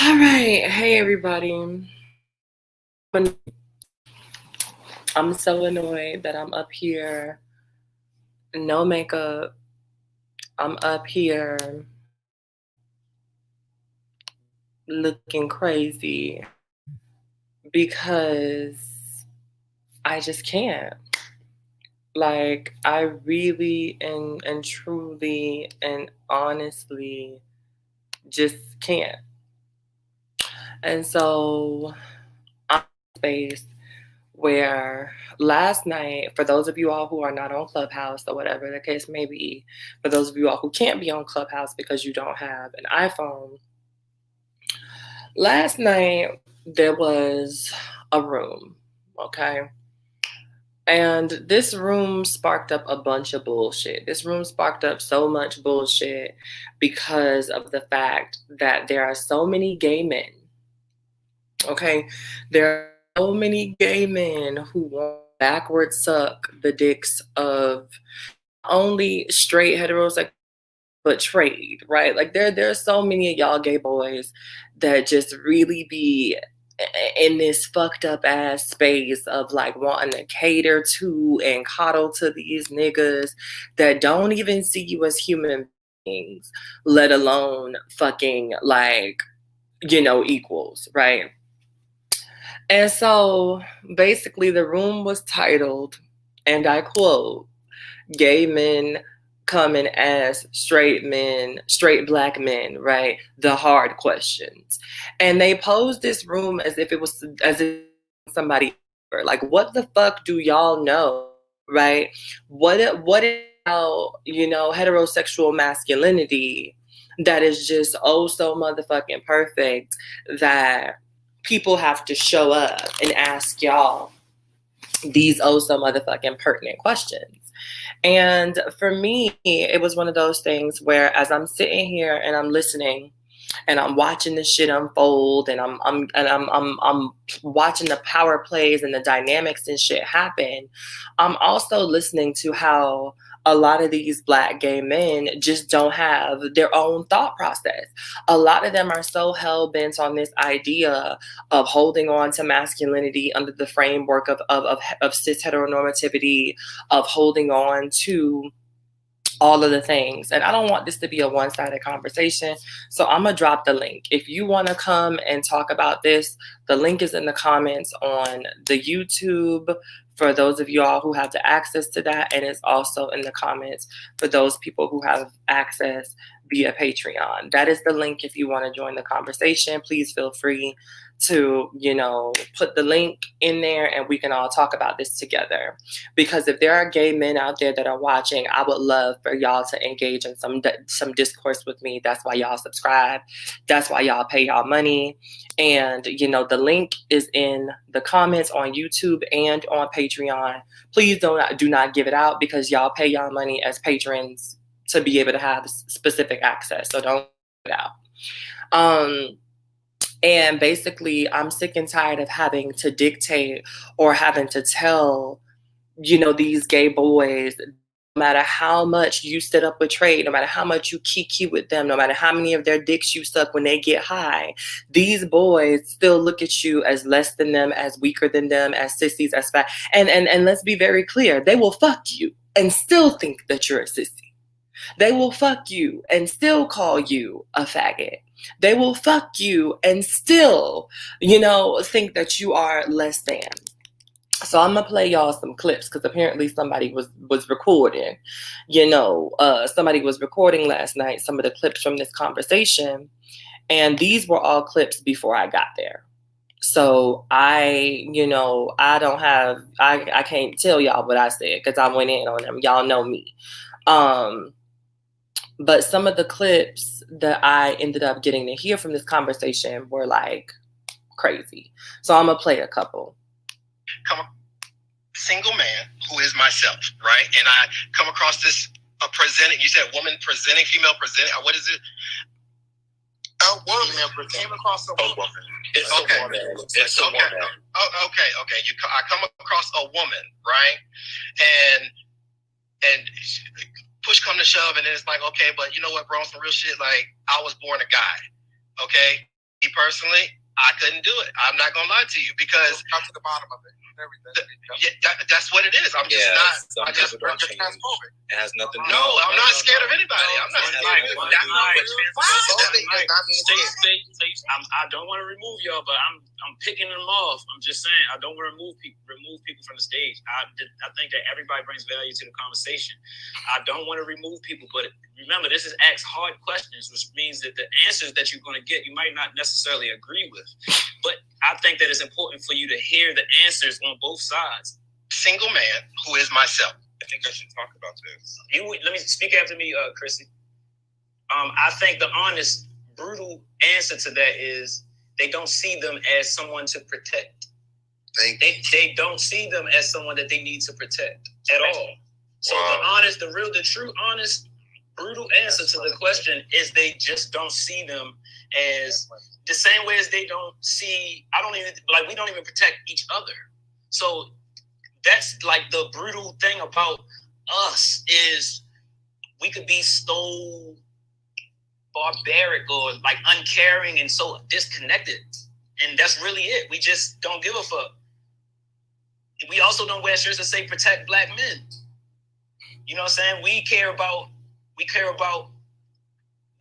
All right. Hey, everybody. I'm so annoyed that I'm up here, no makeup. I'm up here looking crazy because I just can't. Like, I really and truly and honestly just can't. And so I'm in a space where last night, for those of you all who are not on Clubhouse or whatever the case may be, for those of you all who can't be on Clubhouse because you don't have an iPhone, last night there was a room, okay? And this room sparked up a bunch of bullshit. This room sparked up so much bullshit because of the fact that there are so many gay men, okay? There are so many gay men who want to backward suck the dicks of only straight heterosexual but trade, right? Like there's so many of y'all gay boys that just really be in this fucked up ass space of like wanting to cater to and coddle to these niggas that don't even see you as human beings, let alone fucking like, equals, right? And so basically the room was titled, and I quote, "Gay men come and ask straight men, straight black men, right, the hard questions." And they posed this room as if somebody, like, what the fuck do y'all know, right? What is heterosexual masculinity that is just oh so motherfucking perfect that people have to show up and ask y'all these oh so motherfucking pertinent questions. And for me, it was one of those things where as I'm sitting here and I'm listening and I'm watching this shit unfold and I'm watching the power plays and the dynamics and shit happen, I'm also listening to how a lot of these black gay men just don't have their own thought process. A lot of them are so hell bent on this idea of holding on to masculinity under the framework of cis heteronormativity, of holding on to all of the things. And I don't want this to be a one-sided conversation. So I'm going to drop the link. If you want to come and talk about this, the link is in the comments on the YouTube for those of you all who have the access to that. And it's also in the comments for those people who have access via Patreon. That is the link if you want to join the conversation. Please feel free to, put the link in there and we can all talk about this together. Because if there are gay men out there that are watching, I would love for y'all to engage in some discourse with me. That's why y'all subscribe. That's why y'all pay y'all money. And, the link is in the comments on YouTube and on Patreon. Please do not give it out because y'all pay y'all money as patrons to be able to have specific access. So don't give it out. And basically, I'm sick and tired of having to dictate or having to tell, these gay boys, no matter how much you sit up with trade, no matter how much you kiki with them, no matter how many of their dicks you suck when they get high, these boys still look at you as less than them, as weaker than them, as sissies, as fat. And let's be very clear, they will fuck you and still think that you're a sissy. They will fuck you and still call you a faggot. They will fuck you and still, think that you are less than. So I'm gonna play y'all some clips because apparently somebody was recording. Somebody was recording last night some of the clips from this conversation, and these were all clips before I got there. So I don't have I can't tell y'all what I said because I went in on them. Y'all know me. But some of the clips that I ended up getting to hear from this conversation were like crazy. So I'm gonna play a couple. Single man who is myself, right? And I come across this presenting. You said woman presenting, female presenting. What is it? A woman came across a woman. It's okay. A woman. It's okay. A woman. Oh, okay. I come across a woman, right? And push come to shove, and then it's like, okay, but you know what, bro? Some real shit. Like, I was born a guy. Okay. Me personally, I couldn't do it. I'm not gonna lie to you because come to the bottom of it. Everything. That's what it is. I'm just not. I just transphobic. It has nothing to do. No, I'm not scared of anybody. I'm not scared of anybody. I don't want to remove y'all, but I'm picking them off. I'm just saying I don't want to remove people from the stage. I think that everybody brings value to the conversation. I don't want to remove people, but remember, this is ask hard questions, which means that the answers that you're going to get, you might not necessarily agree with. But I think that it's important for you to hear the answers on both sides. Single man who is myself. I think I should talk about this. Let me speak after me, Chrissy. I think the honest, brutal answer to that is they don't see them as someone to protect. They don't see them as someone that they need to protect at all. So the true honest, brutal answer to the question is they just don't see them as the same way as they don't see. We don't even protect each other. So that's like the brutal thing about us is we could be so barbaric or like uncaring and so disconnected. And that's really it. We just don't give a fuck. We also don't wear shirts that say protect black men. You know what I'm saying? We care about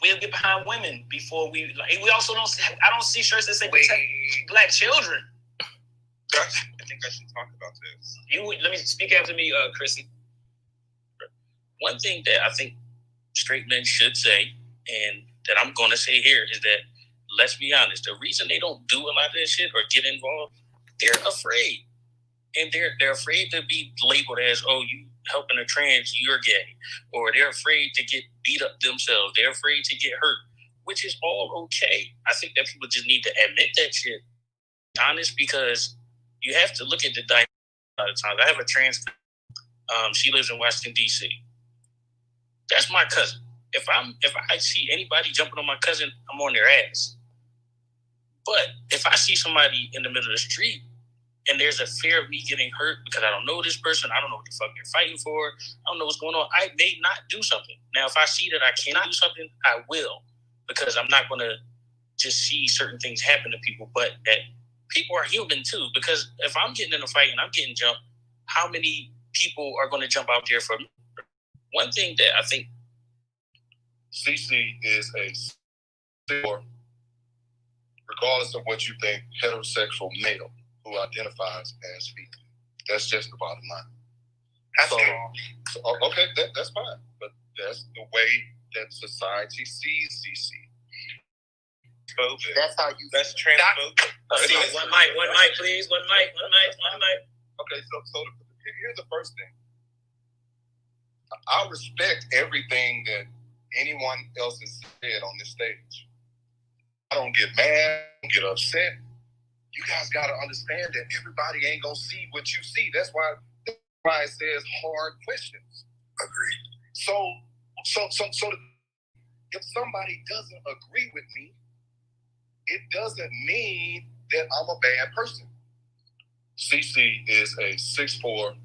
we'll get behind women before we also I don't see shirts that say protect black children. I think I should talk about this. Let me speak after me, Chrissy. One thing that I think straight men should say, and that I'm going to say here, is that, let's be honest, the reason they don't do a lot of this shit or get involved, they're afraid. And they're afraid to be labeled as, oh, you helping a trans, you're gay. Or they're afraid to get beat up themselves. They're afraid to get hurt, which is all okay. I think that people just need to admit that shit. Honest, because you have to look at the dynamic a lot of times. I have a trans, she lives in Washington, D.C. That's my cousin. If I see anybody jumping on my cousin, I'm on their ass. But if I see somebody in the middle of the street and there's a fear of me getting hurt because I don't know this person, I don't know what the fuck they're fighting for, I don't know what's going on, I may not do something. Now, if I see that I cannot do something, I will, because I'm not going to just see certain things happen to people, but that people are human too, because if I'm getting in a fight and I'm getting jumped, how many people are going to jump out there for me? One thing that I think CC is regardless of what you think, heterosexual male who identifies as female. That's just the bottom line. Okay, that's fine, but that's the way that society sees CC. That's how you. That's transphobic. One mic, please. One mic. Okay, so here's the first thing. I respect everything that anyone else has said on this stage. I don't get mad, I don't get upset. You guys got to understand that everybody ain't going to see what you see. That's why it says hard questions. Agreed. So if somebody doesn't agree with me, it doesn't mean that I'm a bad person. CC is a 6'4".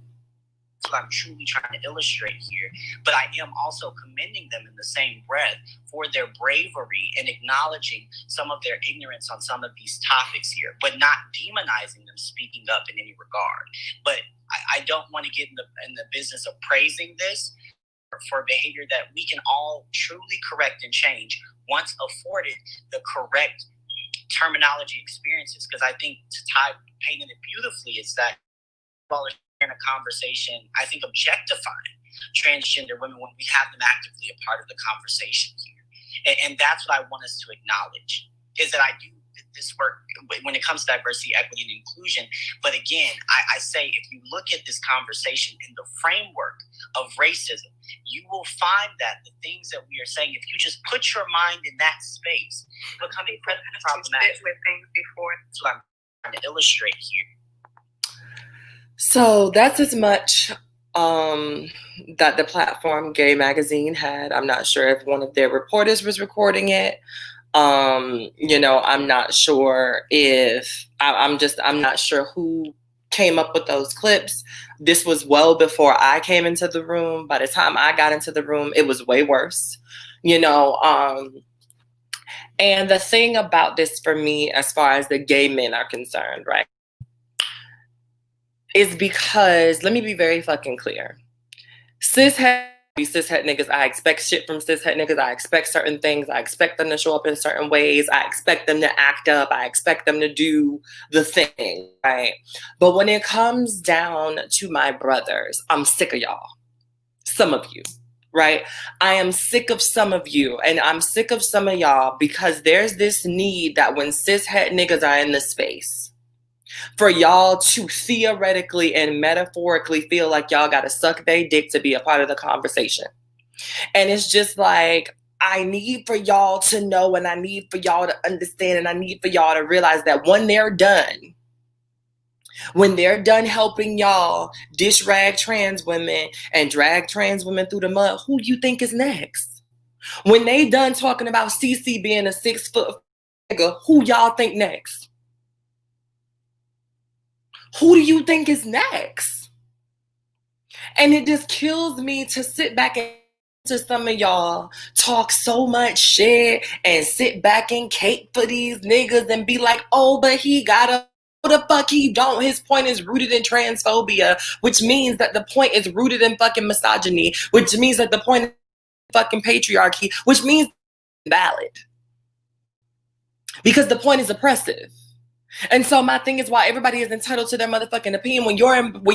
What I'm truly trying to illustrate here, but I am also commending them in the same breath for their bravery in acknowledging some of their ignorance on some of these topics here, but not demonizing them speaking up in any regard. But I don't want to get in the business of praising this for behavior that we can all truly correct and change once afforded the correct terminology experiences. Because I think to tie painting it beautifully is that in a conversation, I think, objectifying transgender women when we have them actively a part of the conversation here. And that's what I want us to acknowledge, is that I do this work when it comes to diversity, equity, and inclusion. But again, I say, if you look at this conversation in the framework of racism, you will find that the things that we are saying, if you just put your mind in that space, become incredibly problematic. With things before. That's what I'm trying to illustrate here. So that's as much that the platform Gay Magazine had. I'm not sure if one of their reporters was recording it. I'm not sure if I'm not sure who came up with those clips. This was well before I came into the room. By the time I got into the room, it was way worse. And the thing about this for me, as far as the gay men are concerned, right, is because, let me be very fucking clear. Cishet niggas, I expect shit from cishet niggas. I expect certain things. I expect them to show up in certain ways. I expect them to act up. I expect them to do the thing, right? But when it comes down to my brothers, I'm sick of y'all. Some of you. Right? I am sick of some of you, and I'm sick of some of y'all because there's this need that when cishet niggas are in the space, for y'all to theoretically and metaphorically feel like y'all gotta suck their dick to be a part of the conversation. And it's just like, I need for y'all to know, and I need for y'all to understand, and I need for y'all to realize that when they're done helping y'all dish rag trans women and drag trans women through the mud, who you think is next? When they done talking about CC being a 6 foot nigga, who y'all think next? Who do you think is next? And it just kills me to sit back and to some of y'all talk so much shit and sit back and cape for these niggas and be like, oh, but he gotta. The fuck he don't. His point is rooted in transphobia, which means that the point is rooted in fucking misogyny, which means that the point is fucking patriarchy, which means it's valid. Because the point is oppressive. And so my thing is, why everybody is entitled to their motherfucking opinion, when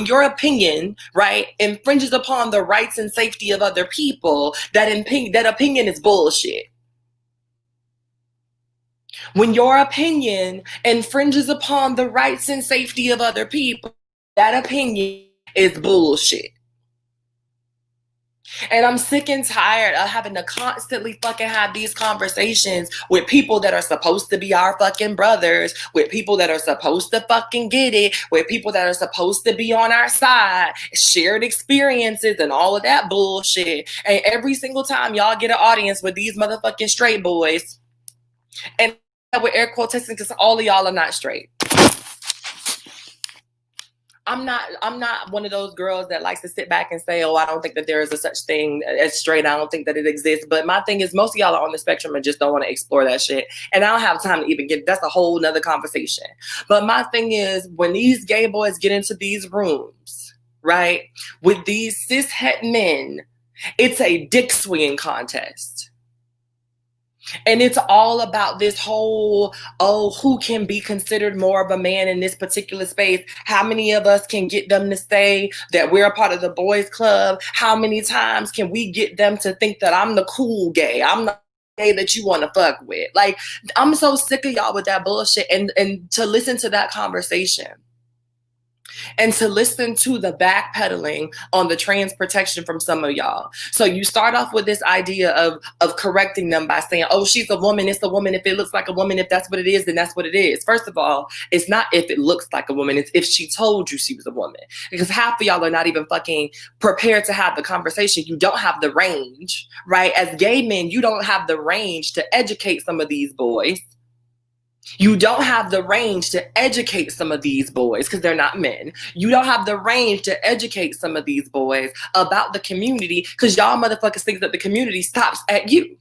your opinion, right, infringes upon the rights and safety of other people, that opinion is bullshit. When your opinion infringes upon the rights and safety of other people, that opinion is bullshit. And I'm sick and tired of having to constantly fucking have these conversations with people that are supposed to be our fucking brothers, with people that are supposed to fucking get it, with people that are supposed to be on our side, shared experiences and all of that bullshit. And every single time y'all get an audience with these motherfucking straight boys, and with air quotation, because all of y'all are not straight. I'm not one of those girls that likes to sit back and say, oh, I don't think that there is a such thing as straight. I don't think that it exists. But my thing is, most of y'all are on the spectrum and just don't want to explore that shit. And I don't have time to even that's a whole nother conversation. But my thing is, when these gay boys get into these rooms, right, with these cishet men, it's a dick swinging contest. And it's all about this whole, oh, who can be considered more of a man in this particular space? How many of us can get them to say that we're a part of the boys club? How many times can we get them to think that I'm the cool gay? I'm the gay that you want to fuck with. Like, I'm so sick of y'all with that bullshit. And to listen to that conversation and to listen to the backpedaling on the trans protection from some of y'all. So you start off with this idea of correcting them by saying, oh, she's a woman, it's a woman. If it looks like a woman, if that's what it is, then that's what it is. First of all, it's not if it looks like a woman, it's if she told you she was a woman. Because half of y'all are not even fucking prepared to have the conversation. You don't have the range, right? As gay men, you don't have the range to educate some of these boys. You don't have the range to educate some of these boys because they're not men. You don't have the range to educate some of these boys about the community because y'all motherfuckers think that the community stops at you.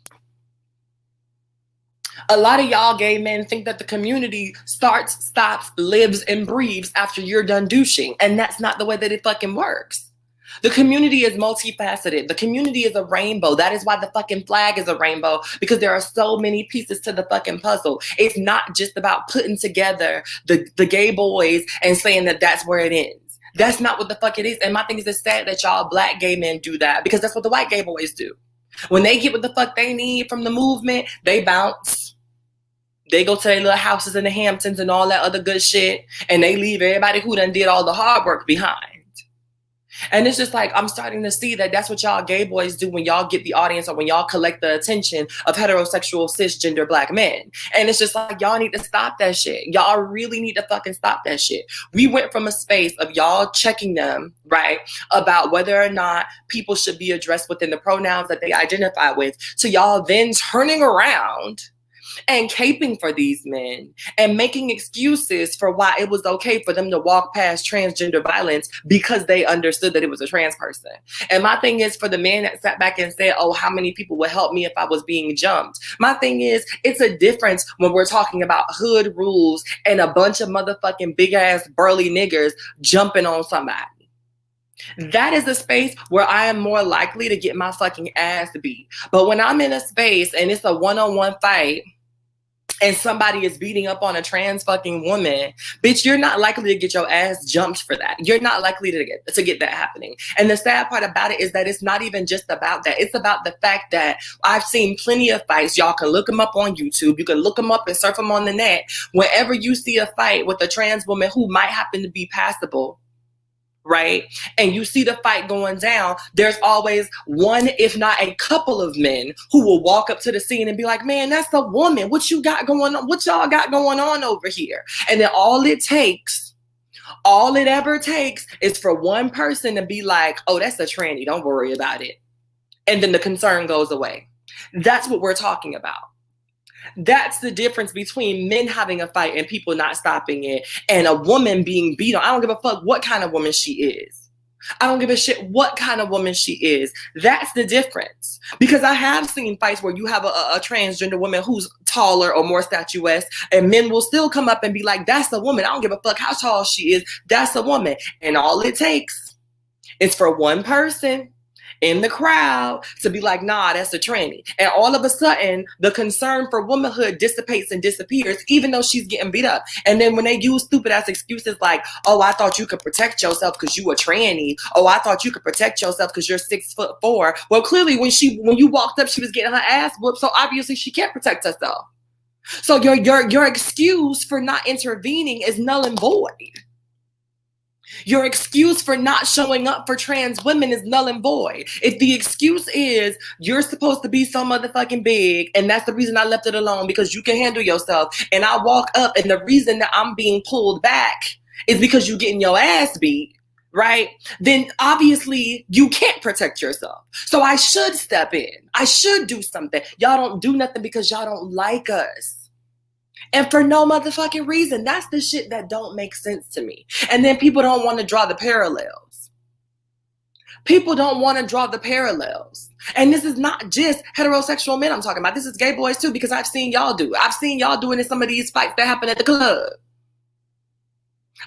A lot of y'all gay men think that the community starts, stops, lives, and breathes after you're done douching. And that's not the way that it fucking works. The community is multifaceted. The community is a rainbow. That is why the fucking flag is a rainbow, because there are so many pieces to the fucking puzzle. It's not just about putting together the gay boys and saying that that's where it ends. That's not what the fuck it is. And my thing is, it's sad that y'all black gay men do that, because that's what the white gay boys do. When they get what the fuck they need from the movement, they bounce. They go to their little houses in the Hamptons and all that other good shit, and they leave everybody who done did all the hard work behind. And it's just like, I'm starting to see that that's what y'all gay boys do when y'all get the audience or when y'all collect the attention of heterosexual cisgender black men. And it's just like, y'all need to stop that shit. Y'all really need to fucking stop that shit. We went from a space of y'all checking them, right, about whether or not people should be addressed within the pronouns that they identify with, to y'all then turning around and caping for these men and making excuses for why it was okay for them to walk past transgender violence because they understood that it was a trans person. And my thing is, for the man that sat back and said, oh, how many people would help me if I was being jumped? My thing is, it's a difference when we're talking about hood rules and a bunch of motherfucking big ass burly niggers jumping on somebody. That is a space where I am more likely to get my fucking ass beat. But when I'm in a space and it's a one-on-one fight and somebody is beating up on a trans fucking woman, bitch, you're not likely to get your ass jumped for that. You're not likely to get that happening. And the sad part about it is that it's not even just about that. It's about the fact that I've seen plenty of fights. Y'all can look them up on YouTube. You can look them up and surf them on the net. Whenever you see a fight with a trans woman who might happen to be passable, right? And you see the fight going down, there's always one, if not a couple of men who will walk up to the scene and be like, man, that's a woman. What you got going on? What y'all got going on over here? And then all it ever takes is for one person to be like, oh, that's a tranny. Don't worry about it. And then the concern goes away. That's what we're talking about. That's the difference between men having a fight and people not stopping it, and a woman being beat on. I don't give a fuck what kind of woman she is. I don't give a shit what kind of woman she is. That's the difference. Because I have seen fights where you have a transgender woman who's taller or more statuesque, and men will still come up and be like, that's a woman. I don't give a fuck how tall she is. That's a woman. And all it takes is for one person in the crowd to be like, nah, that's a tranny. And all of a sudden, the concern for womanhood dissipates and disappears, even though she's getting beat up. And then when they use stupid ass excuses like, oh, I thought you could protect yourself because you a tranny. Oh, I thought you could protect yourself because you're 6'4". Well, clearly when you walked up, she was getting her ass whooped. So obviously she can't protect herself. So your excuse for not intervening is null and void. Your excuse for not showing up for trans women is null and void. If the excuse is you're supposed to be so motherfucking big and that's the reason I left it alone because you can handle yourself, and I walk up and the reason that I'm being pulled back is because you're getting your ass beat, right? Then obviously you can't protect yourself. So I should step in. I should do something. Y'all don't do nothing because y'all don't like us. And for no motherfucking reason. That's the shit that don't make sense to me. And then people don't want to draw the parallels. People don't want to draw the parallels. And this is not just heterosexual men I'm talking about. This is gay boys too, because I've seen y'all do it. I've seen y'all doing in some of these fights that happen at the club.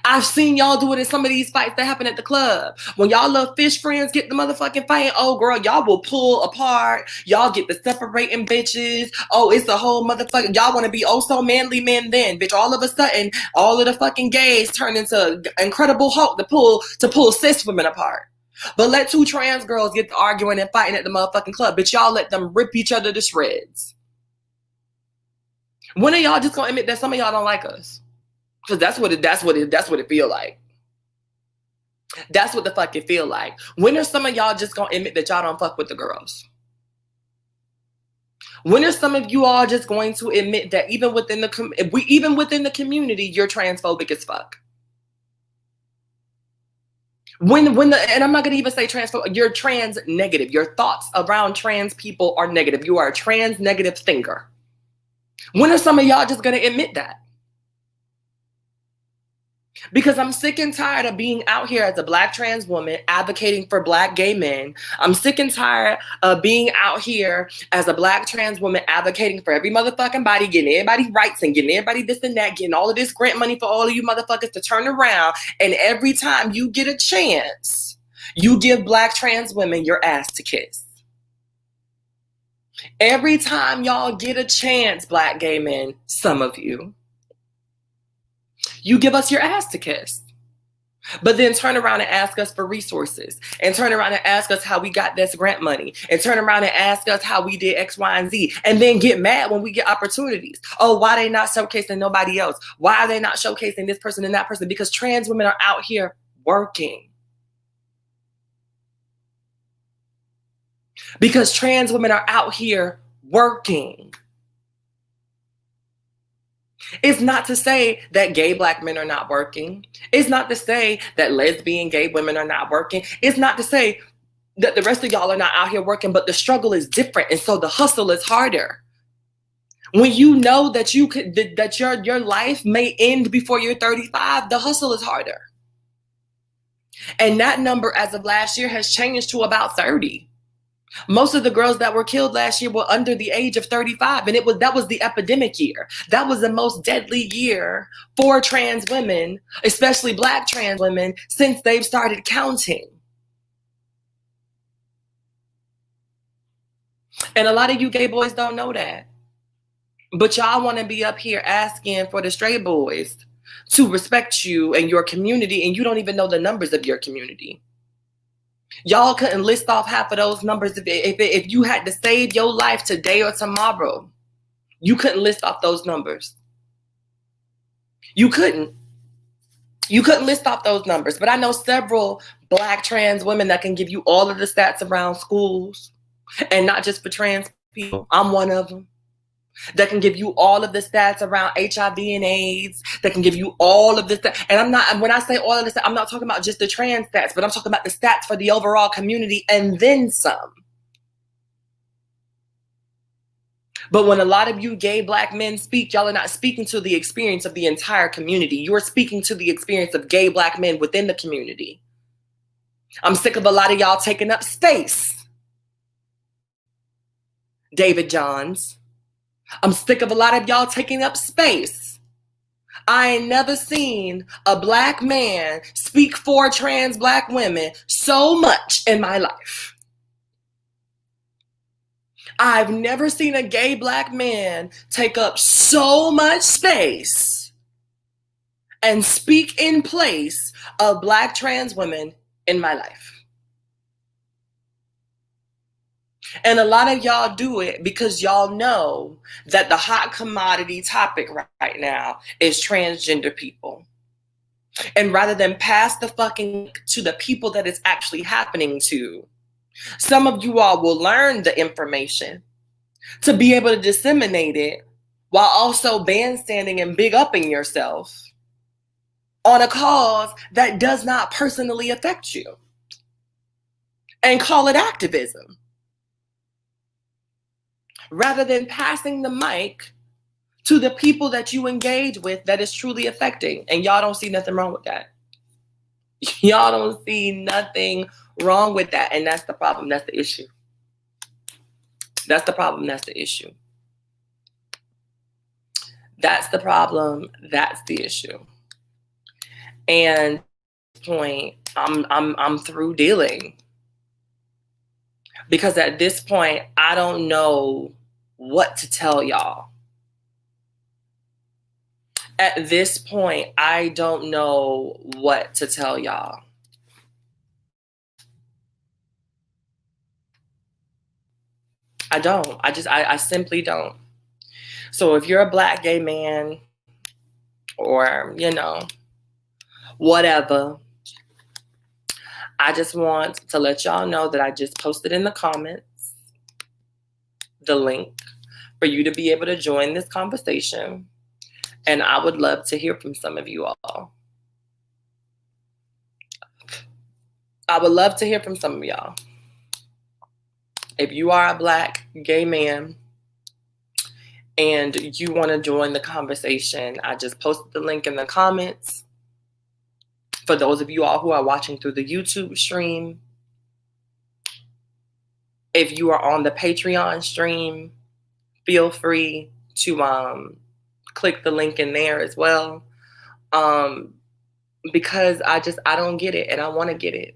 I've seen y'all do it in some of these fights that happen at the club. When y'all little fish friends get the motherfucking fight, oh girl, y'all will pull apart. Y'all get the separating bitches. Oh, it's a whole motherfucking, y'all want to be oh so manly men then, bitch. All of a sudden, all of the fucking gays turn into Incredible Hulk to pull cis women apart. But let two trans girls get to arguing and fighting at the motherfucking club, bitch. Y'all let them rip each other to shreds. When are y'all just gonna admit that some of y'all don't like us? Because that's what it feel like. That's what the fuck it feel like. When are some of y'all just gonna admit that y'all don't fuck with the girls? When are some of you all just going to admit that even within the community, you're transphobic as fuck? And I'm not gonna even say transphobic, you're trans negative. Your thoughts around trans people are negative. You are a trans negative thinker. When are some of y'all just gonna admit that? Because I'm sick and tired of being out here as a Black trans woman advocating for Black gay men. I'm sick and tired of being out here as a Black trans woman advocating for every motherfucking body, getting everybody rights and getting everybody this and that, getting all of this grant money for all of you motherfuckers to turn around. And every time you get a chance, you give Black trans women your ass to kiss. Every time y'all get a chance, Black gay men, some of you, you give us your ass to kiss. But then turn around and ask us for resources, and turn around and ask us how we got this grant money, and turn around and ask us how we did X, Y, and Z, and then get mad when we get opportunities. Oh, why they not showcasing nobody else? Why are they not showcasing this person and that person? Because trans women are out here working. Because trans women are out here working. It's not to say that gay Black men are not working. It's not to say that lesbian gay women are not working. It's not to say that the rest of y'all are not out here working, but the struggle is different. And so the hustle is harder. When you know that you could, that your life may end before you're 35, the hustle is harder. And that number as of last year has changed to about 30. Most of the girls that were killed last year were under the age of 35. And that was the epidemic year. That was the most deadly year for trans women, especially Black trans women, since they've started counting. And a lot of you gay boys don't know that. But y'all want to be up here asking for the straight boys to respect you and your community, and you don't even know the numbers of your community. Y'all couldn't list off half of those numbers if you had to save your life today or tomorrow. You couldn't list off those numbers. You couldn't list off those numbers. But I know several Black trans women that can give you all of the stats around schools, and not just for trans people. I'm one of them. That can give you all of the stats around HIV and AIDS, that can give you all of this. And when I say all of this, I'm not talking about just the trans stats, but I'm talking about the stats for the overall community and then some. But when a lot of you gay Black men speak, y'all are not speaking to the experience of the entire community. You're speaking to the experience of gay Black men within the community. I'm sick of a lot of y'all taking up space. David Johns. I'm sick of a lot of y'all taking up space. I ain't never seen a Black man speak for trans Black women so much in my life. I've never seen a gay Black man take up so much space and speak in place of Black trans women in my life. And a lot of y'all do it because y'all know that the hot commodity topic right now is transgender people. And rather than pass the fucking to the people that it's actually happening to, some of you all will learn the information to be able to disseminate it while also bandstanding and big upping yourself on a cause that does not personally affect you. And call it activism. Rather than passing the mic to the people that you engage with that is truly affecting. And y'all don't see nothing wrong with that. Y'all don't see nothing wrong with that. And that's the problem. That's the issue. That's the problem. That's the issue. That's the problem. That's the issue. And at this point, I'm through dealing. Because at this point, I don't know what to tell y'all. At this point, I don't know what to tell y'all. I don't. I simply don't. So if you're a Black gay man or, whatever, I just want to let y'all know that I just posted in the comments the link for you to be able to join this conversation. And I would love to hear from some of you all. I would love to hear from some of y'all. If you are a Black gay man and you want to join the conversation, I just posted the link in the comments. For those of you all who are watching through the YouTube stream, if you are on the Patreon stream, feel free to click the link in there as well. Because I don't get it, and I want to get it.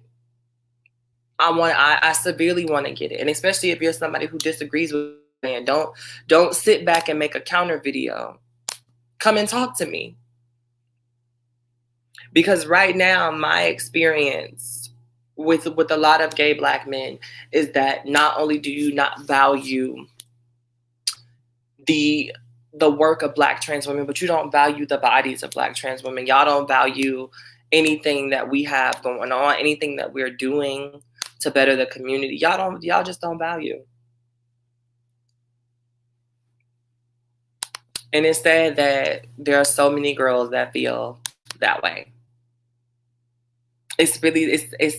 I severely want to get it. And especially if you're somebody who disagrees with me, and don't sit back and make a counter video. Come and talk to me. Because right now, my experience with a lot of gay Black men is that not only do you not value the work of Black trans women, but you don't value the bodies of Black trans women. Y'all don't value anything that we have going on, anything that we're doing to better the community. Y'all just don't value. And it's sad that there are so many girls that feel that way. It's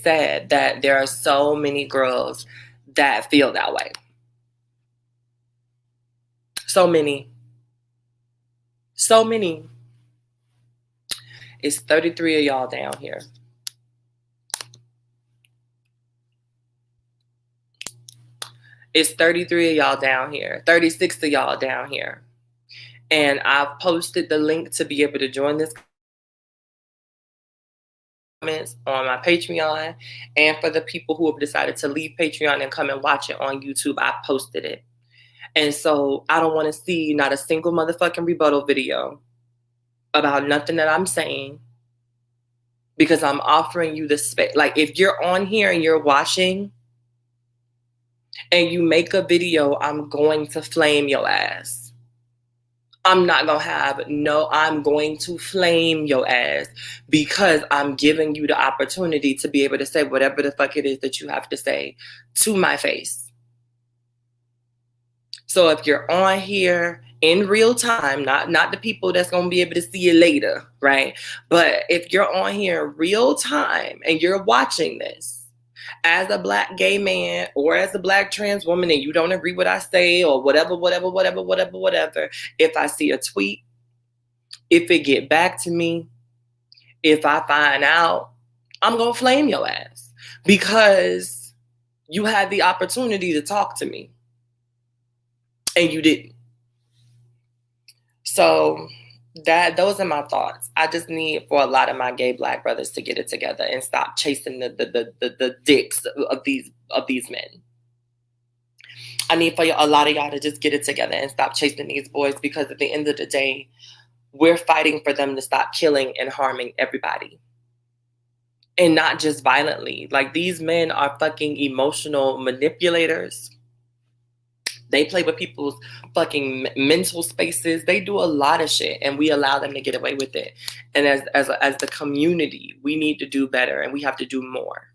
sad that there are so many girls that feel that way. So many. So many. It's 33 of y'all down here. It's 33 of y'all down here. 36 of y'all down here. And I've posted the link to be able to join this comments on my Patreon. And for the people who have decided to leave Patreon and come and watch it on YouTube, I posted it. And so I don't want to see not a single motherfucking rebuttal video about nothing that I'm saying, because I'm offering you the space. Like, if you're on here and you're watching and you make a video, I'm going to flame your ass. I'm not going to have I'm going to flame your ass, because I'm giving you the opportunity to be able to say whatever the fuck it is that you have to say to my face. So if you're on here in real time, not the people that's going to be able to see it later, right? But if you're on here in real time and you're watching this as a Black gay man or as a Black trans woman and you don't agree with what I say or whatever, if I see a tweet, if it get back to me, if I find out, I'm going to flame your ass, because you had the opportunity to talk to me. And you didn't. So those are my thoughts. I just need for a lot of my gay Black brothers to get it together and stop chasing the dicks of these men. I need for a lot of y'all to just get it together and stop chasing these boys, because at the end of the day, we're fighting for them to stop killing and harming everybody. And not just violently. Like, these men are fucking emotional manipulators. They play with people's fucking mental spaces. They do a lot of shit, and we allow them to get away with it. And as the community, we need to do better, and we have to do more.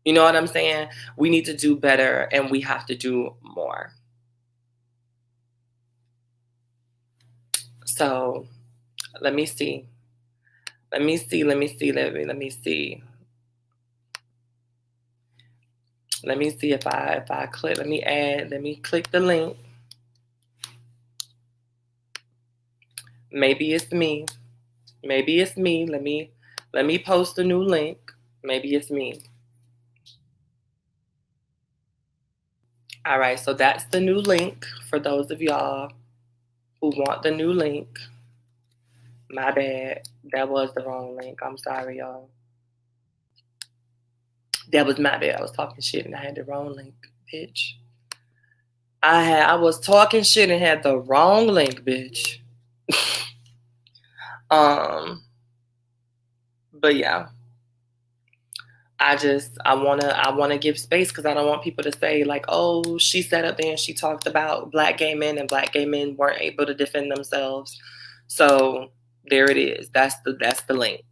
You know what I'm saying? We need to do better, and we have to do more. So let me see. Let me see if I click, let me click the link. Maybe it's me. Let me post a new link. Maybe it's me. All right, so that's the new link for those of y'all who want the new link. My bad. That was the wrong link. I'm sorry, y'all. That was my bad. I was talking shit and I had the wrong link, bitch. I was talking shit and had the wrong link, bitch. But yeah. I wanna give space, because I don't want people to say like, oh, she sat up there and she talked about Black gay men and Black gay men weren't able to defend themselves. So there it is. That's the link.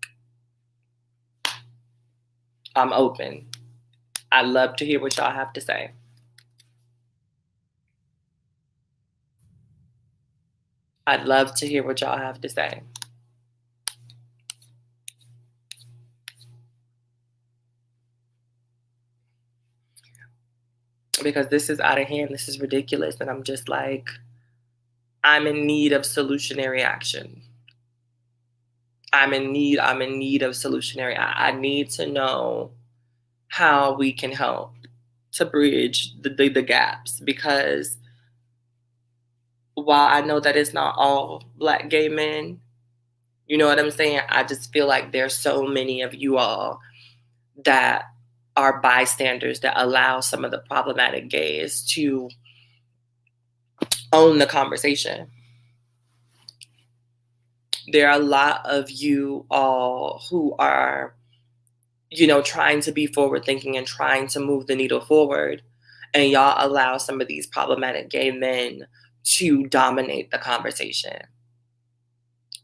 I'm open. I'd love to hear what y'all have to say. I'd love to hear what y'all have to say. Because this is out of hand. This is ridiculous. And I'm just like, I'm in need of solutionary action. I'm in need of solutionary. I need to know how we can help to bridge the gaps, because while I know that it's not all Black gay men, you know what I'm saying? I just feel like there's so many of you all that are bystanders that allow some of the problematic gays to own the conversation. There are a lot of you all who are, trying to be forward thinking and trying to move the needle forward. And y'all allow some of these problematic gay men to dominate the conversation.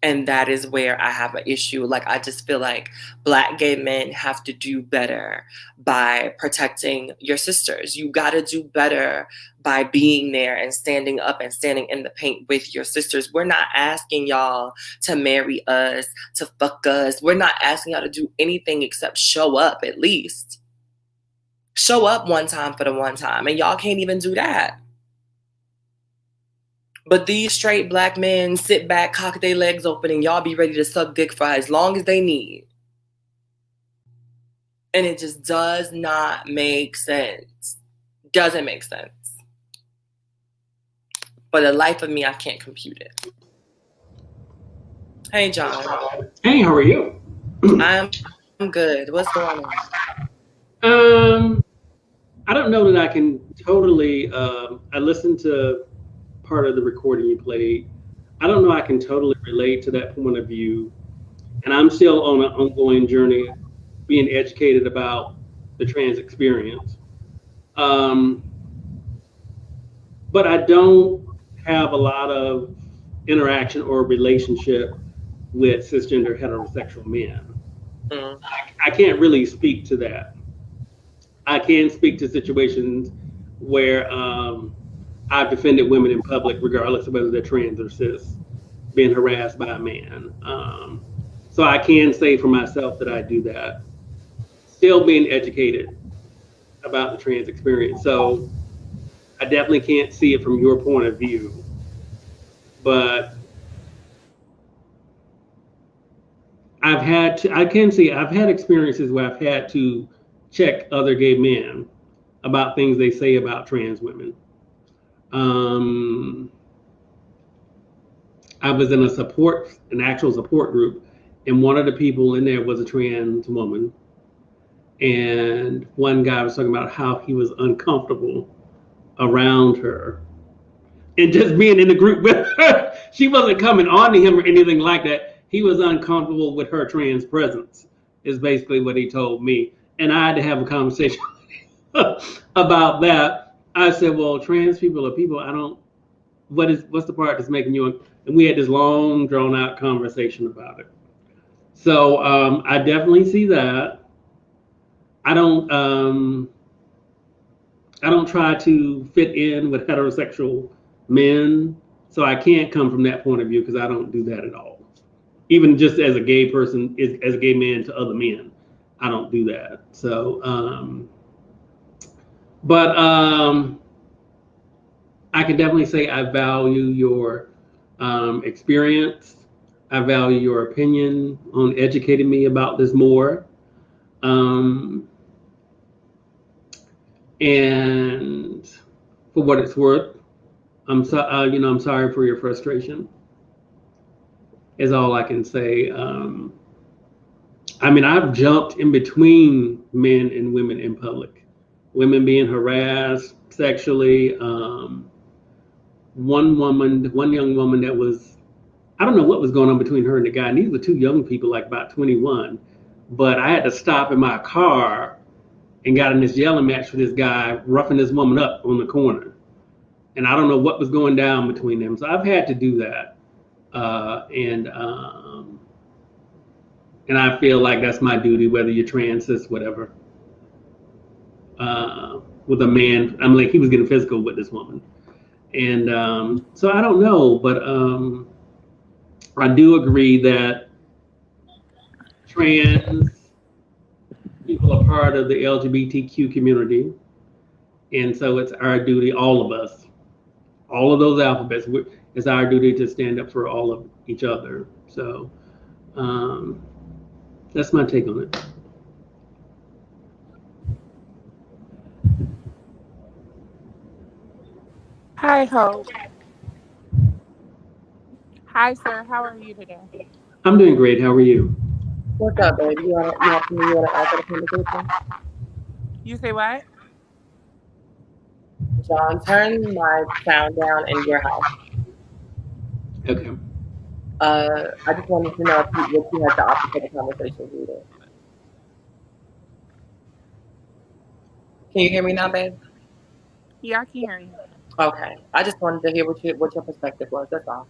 And that is where I have an issue. Like, I just feel like Black gay men have to do better by protecting your sisters. You got to do better by being there and standing up and standing in the paint with your sisters. We're not asking y'all to marry us, to fuck us. We're not asking y'all to do anything except show up, at least. Show up one time for the one time. And y'all can't even do that. But these straight black men sit back, cock their legs open, and y'all be ready to suck dick for as long as they need. And it just does not make sense. Doesn't make sense. For the life of me, I can't compute it. Hey, John. Hey, how are you? I'm good. What's going on? I don't know that I can totally. I listened to part of the recording you played. I don't know I can totally relate to that point of view, and I'm still on an ongoing journey, being educated about the trans experience. But I don't have a lot of interaction or relationship with cisgender heterosexual men. I can't really speak to that. I can speak to situations where I've defended women in public, regardless of whether they're trans or cis, being harassed by a man. So I can say for myself that I do that. Still being educated about the trans experience. So I definitely can't see it from your point of view. But I've had experiences where I've had to check other gay men about things they say about trans women. I was in an actual support group, and one of the people in there was a trans woman. And one guy was talking about how he was uncomfortable around her. And just being in the group with her, she wasn't coming on to him or anything like that. He was uncomfortable with her trans presence, is basically what he told me. And I had to have a conversation about that. I said, well, trans people are people. What's the part that's making you, and we had this long drawn out conversation about it. So I definitely see that. I don't try to fit in with heterosexual men, so I can't come from that point of view because I don't do that at all. Even just as a gay person, as a gay man to other men, I don't do that. So, I can definitely say I value your experience. I value your opinion on educating me about this more. And for what it's worth, I'm sorry for your frustration. Is all I can say. I've jumped in between men and women in public. Women being harassed sexually. One young woman that was, I don't know what was going on between her and the guy. And these were two young people, like about 21. But I had to stop in my car and got in this yelling match with this guy, roughing this woman up on the corner. And I don't know what was going down between them. So I've had to do that. And I feel like that's my duty, whether you're trans, cis, whatever. With a man, I'm like, he was getting physical with this woman. And so I don't know, but I do agree that trans people are part of the LGBTQ community. And so it's our duty, all of us, all of those alphabets, it's our duty to stand up for all of each other. So that's my take on it. Hi, Hope. Hi, sir. How are you today? I'm doing great. How are you? What's up, baby? You want to add to the conversation? You say what? John, turn my sound down in your house. Okay. I just wanted to know what you had to offer for the conversation, Rita. Can you hear me now, babe? Yeah, I can hear you. Okay. I just wanted to hear what your perspective was. That's all.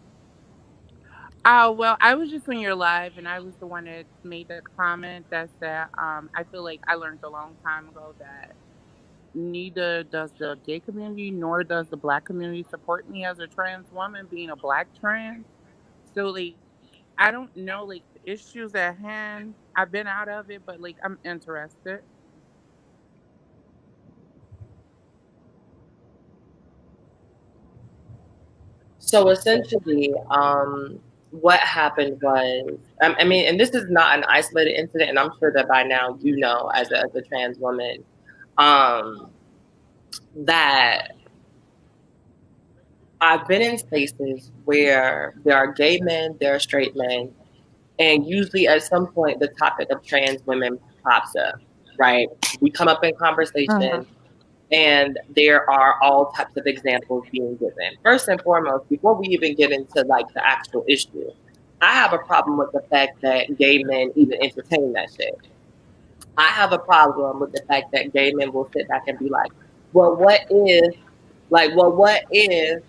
Well, I was just on your live, and I was the one that made the comment that said, I feel like I learned a long time ago that neither does the gay community nor does the black community support me as a trans woman being a black trans. So, like, I don't know, like, the issues at hand. I've been out of it, but, like, I'm interested. So essentially, what happened was, I mean, and this is not an isolated incident, and I'm sure that by now you know, as a trans woman, that I've been in spaces where there are gay men, there are straight men, and usually at some point the topic of trans women pops up, right? We come up in conversation, and there are all types of examples being given. First and foremost, before we even get into like the actual issue, I have a problem with the fact that gay men even entertain that shit. I have a problem with the fact that gay men will sit back and be like, well, what if, what if,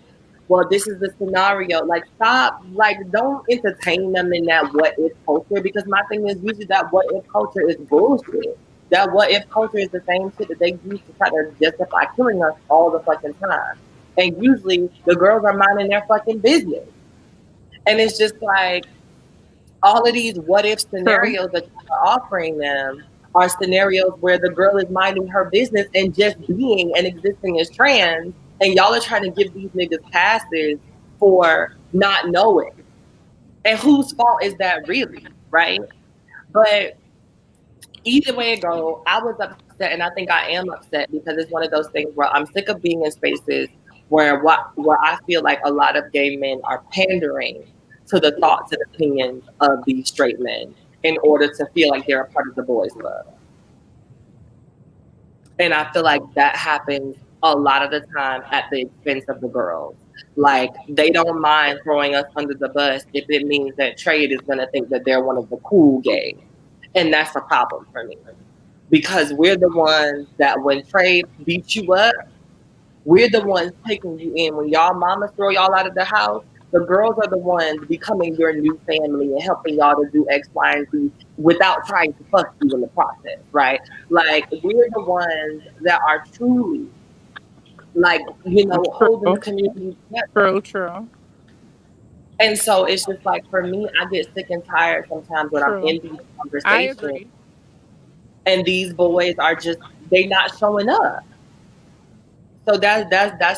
well, this is the scenario. Like, stop, like, don't entertain them in that what if culture, because my thing is usually that what if culture is bullshit. That what if culture is the same shit that they use to try to justify killing us all the fucking time. And usually the girls are minding their fucking business. And it's just like, all of these what if scenarios that you're offering them are scenarios where the girl is minding her business and just being and existing as trans, and y'all are trying to give these niggas passes for not knowing. And whose fault is that really, right? But either way it go, I was upset, and I think I am upset because it's one of those things where I'm sick of being in spaces where I feel like a lot of gay men are pandering to the thoughts and opinions of these straight men in order to feel like they're a part of the boys' club. And I feel like that happens a lot of the time at the expense of the girls. Like, they don't mind throwing us under the bus if it means that trade is going to think that they're one of the cool gays. And that's a problem for me. Because we're the ones that when trade beats you up, we're the ones taking you in. When y'all mamas throw y'all out of the house, the girls are the ones becoming your new family and helping y'all to do X, Y, and Z without trying to fuck you in the process, right? Like, we're the ones that are truly, like, holding the community together. True. And so it's just like, for me, I get sick and tired sometimes when I'm in these conversations. I agree. And these boys are just, they not showing up. So that's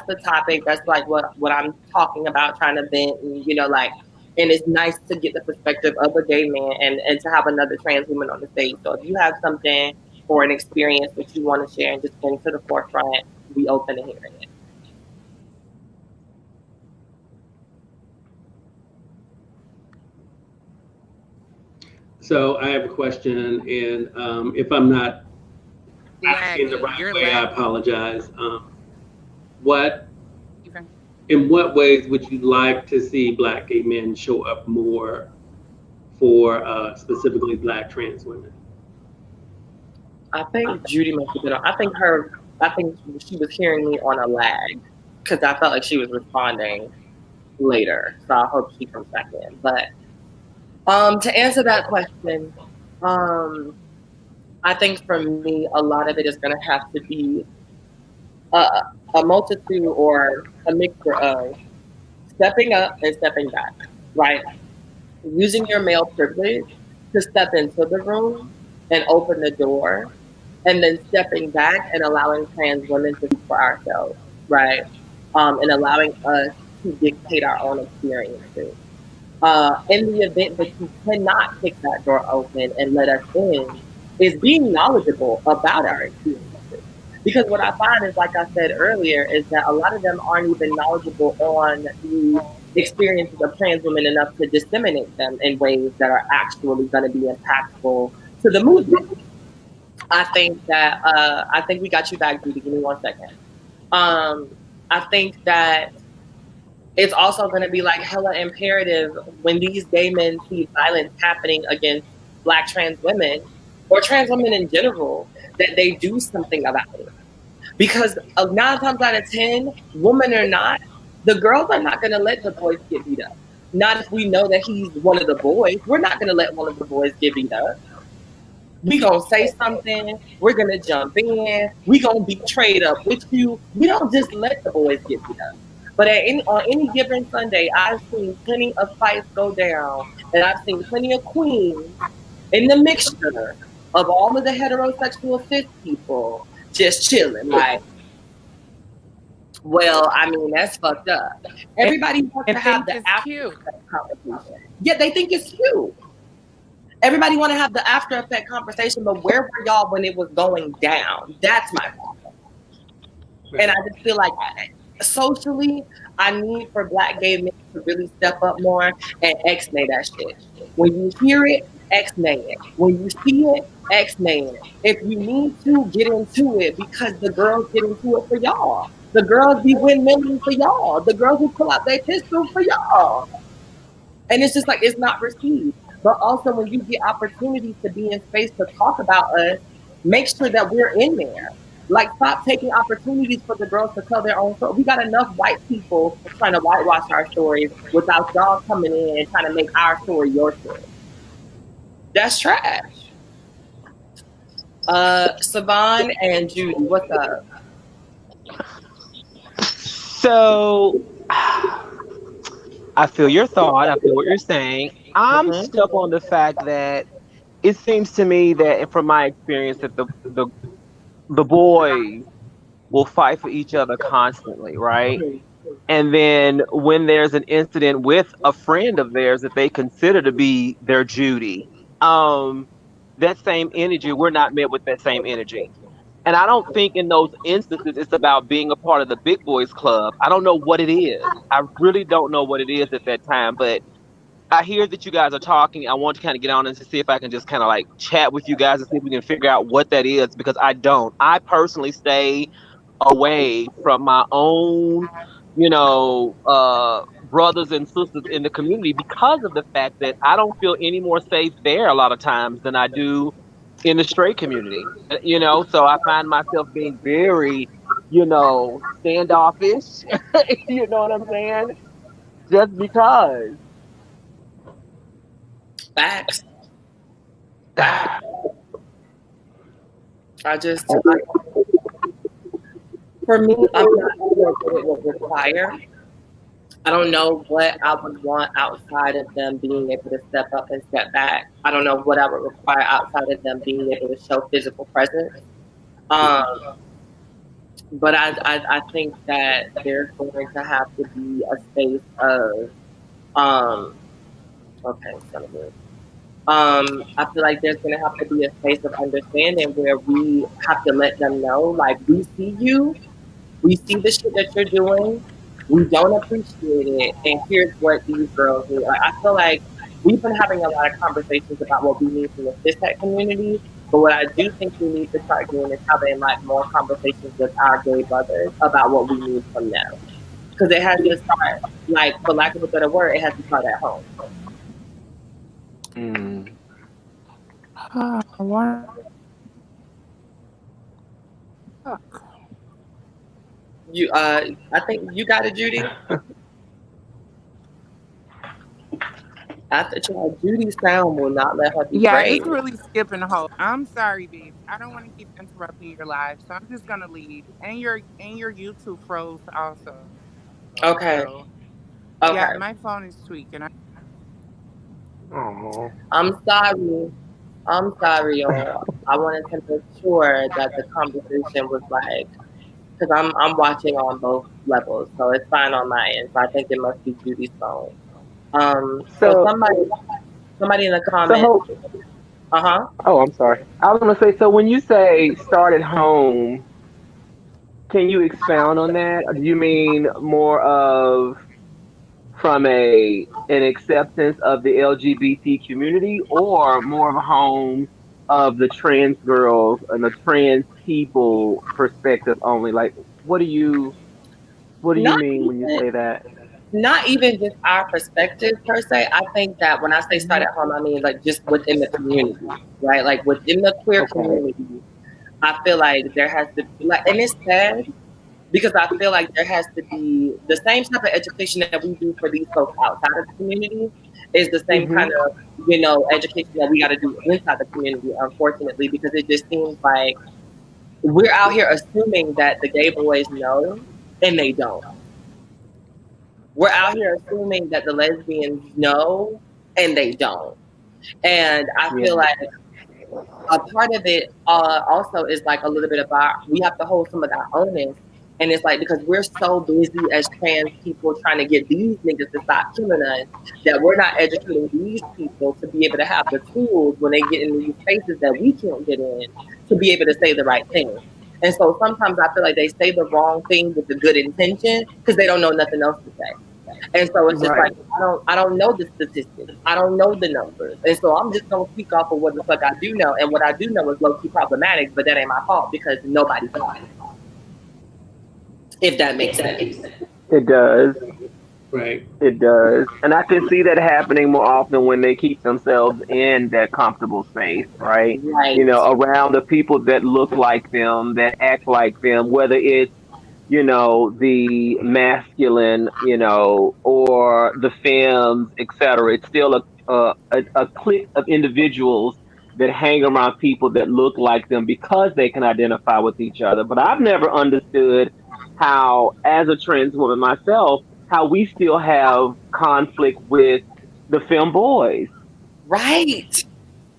the topic. That's like what I'm talking about, trying to vent, and and it's nice to get the perspective of a gay man and to have another trans woman on the stage. So if you have something or an experience that you want to share and just bring to the forefront, be open to hearing it. So I have a question, and if I'm not asking the right way, I apologize. In what ways would you like to see Black gay men show up more for specifically Black trans women? I think Judy must have been on. I think she was hearing me on a lag because I felt like she was responding later. So I hope she comes back in. But to answer that question, I think for me, a lot of it is going to have to be a multitude or a mixture of stepping up and stepping back, right? Using your male privilege to step into the room and open the door, and then stepping back and allowing trans women to speak for ourselves, right? And allowing us to dictate our own experiences. In the event that you cannot kick that door open and let us in, is being knowledgeable about our experiences. Because what I find is, like I said earlier, is that a lot of them aren't even knowledgeable on the experiences of trans women enough to disseminate them in ways that are actually going to be impactful to the movement. I think we got you back, Judy. Give me 1 second. I think that it's also going to be like hella imperative when these gay men see violence happening against Black trans women or trans women in general, that they do something about it. Because 9 times out of 10, woman or not, the girls are not going to let the boys get beat up. Not if we know that he's one of the boys. We're not going to let one of the boys get beat up. We gonna say something. We're gonna jump in. We gonna be trade up with you. We don't just let the boys get beat up. But on any given Sunday, I've seen plenty of fights go down, and I've seen plenty of queens in the mixture of all of the heterosexual cis people just chilling. Like, Well, I mean, that's fucked up. Everybody wants to have the it's after cute. effect conversation. Yeah, they think it's cute. Everybody want to have the after effect conversation, but where were y'all when it was going down? That's my problem. And I just feel like socially, I need for Black gay men to really step up more and X-nay that shit. When you hear it, X-nay it. When you see it, X-nay it. If you need to, get into it because the girls get into it for y'all. The girls be windmilling for y'all. The girls who pull out their pistol for y'all. And it's just like, it's not received. But also, when you get opportunities to be in space to talk about us, make sure that we're in there. Like, stop taking opportunities for the girls to tell their own story. We got enough white people trying to whitewash our stories without y'all coming in and trying to make our story your story. That's trash. Savon and Judy, what's up? So, I feel your thought. I feel what you're saying. I'm stuck on the fact that it seems to me that, and from my experience, that the boys will fight for each other constantly, right? And then when there's an incident with a friend of theirs that they consider to be their Judy, that same energy, we're not met with that same energy. And I don't think in those instances it's about being a part of the big boys club. I don't know what it is. I really don't know what it is at that time, but I hear that you guys are talking. I want to kind of get on and to see if I can just kind of like chat with you guys and see if we can figure out what that is because I don't. I personally stay away from my own, brothers and sisters in the community because of the fact that I don't feel any more safe there a lot of times than I do in the straight community. So I find myself being very, standoffish. You know what I'm saying? Just because. Facts. For me, I'm not sure what it would require. I don't know what I would want outside of them being able to step up and step back. I don't know what I would require outside of them being able to show physical presence. Um, but I think that there's going to have to be a space of, okay, son of a I feel like there's going to have to be a space of understanding where we have to let them know, like, we see you, we see the shit that you're doing, we don't appreciate it, and here's what these girls need. Like, I feel like we've been having a lot of conversations about what we need from the cishet community, but what I do think we need to start doing is having like more conversations with our gay brothers about what we need from them. Because it has to start, like, for lack of a better word, it has to start at home. I think you got it, Judy. After Judy's sound will not let her be brave. It's really skipping Hope. I'm sorry, babes. I don't want to keep interrupting your live, so I'm just gonna leave. And your YouTube froze also. Okay. So, okay. Yeah, my phone is tweaking. I'm sorry, y'all. I wanted to make sure that the conversation was like, because I'm watching on both levels, so it's fine on my end. So I think it must be Judy's phone. So somebody in the comments. Oh, I'm sorry. I was gonna say. So when you say start at home, can you expound on that? Or do you mean more of from an acceptance of the LGBT community, or more of a home of the trans girls and the trans people perspective only? Like, what do you mean when you say that? Not even just our perspective per se. I think that when I say start at home, I mean like just within the community, right? Like within the queer community, I feel like there has to be like, and it's sad because I feel like there has to be the same type of education that we do for these folks outside of the community is the same kind of, education that we got to do inside the community, unfortunately, because it just seems like we're out here assuming that the gay boys know and they don't. We're out here assuming that the lesbians know and they don't. And I feel like a part of it also is like a little bit about we have to hold some of that onus And it's like, because we're so busy as trans people trying to get these niggas to stop killing us, that we're not educating these people to be able to have the tools when they get in these spaces that we can't get in to be able to say the right thing. And so sometimes I feel like they say the wrong thing with the good intention because they don't know nothing else to say. And so it's just like, I don't know the statistics. I don't know the numbers. And so I'm just going to speak off of what the fuck I do know. And what I do know is low-key problematic, but that ain't my fault because nobody thought it. If that makes sense. It does. Right. It does. And I can see that happening more often when they keep themselves in that comfortable space, right? Right. You know, around the people that look like them, that act like them, whether it's, you know, the masculine, you know, or the femmes, etc. It's still a clique of individuals that hang around people that look like them because they can identify with each other. But I've never understood how, as a trans woman myself, how we still have conflict with the femme boys. Right.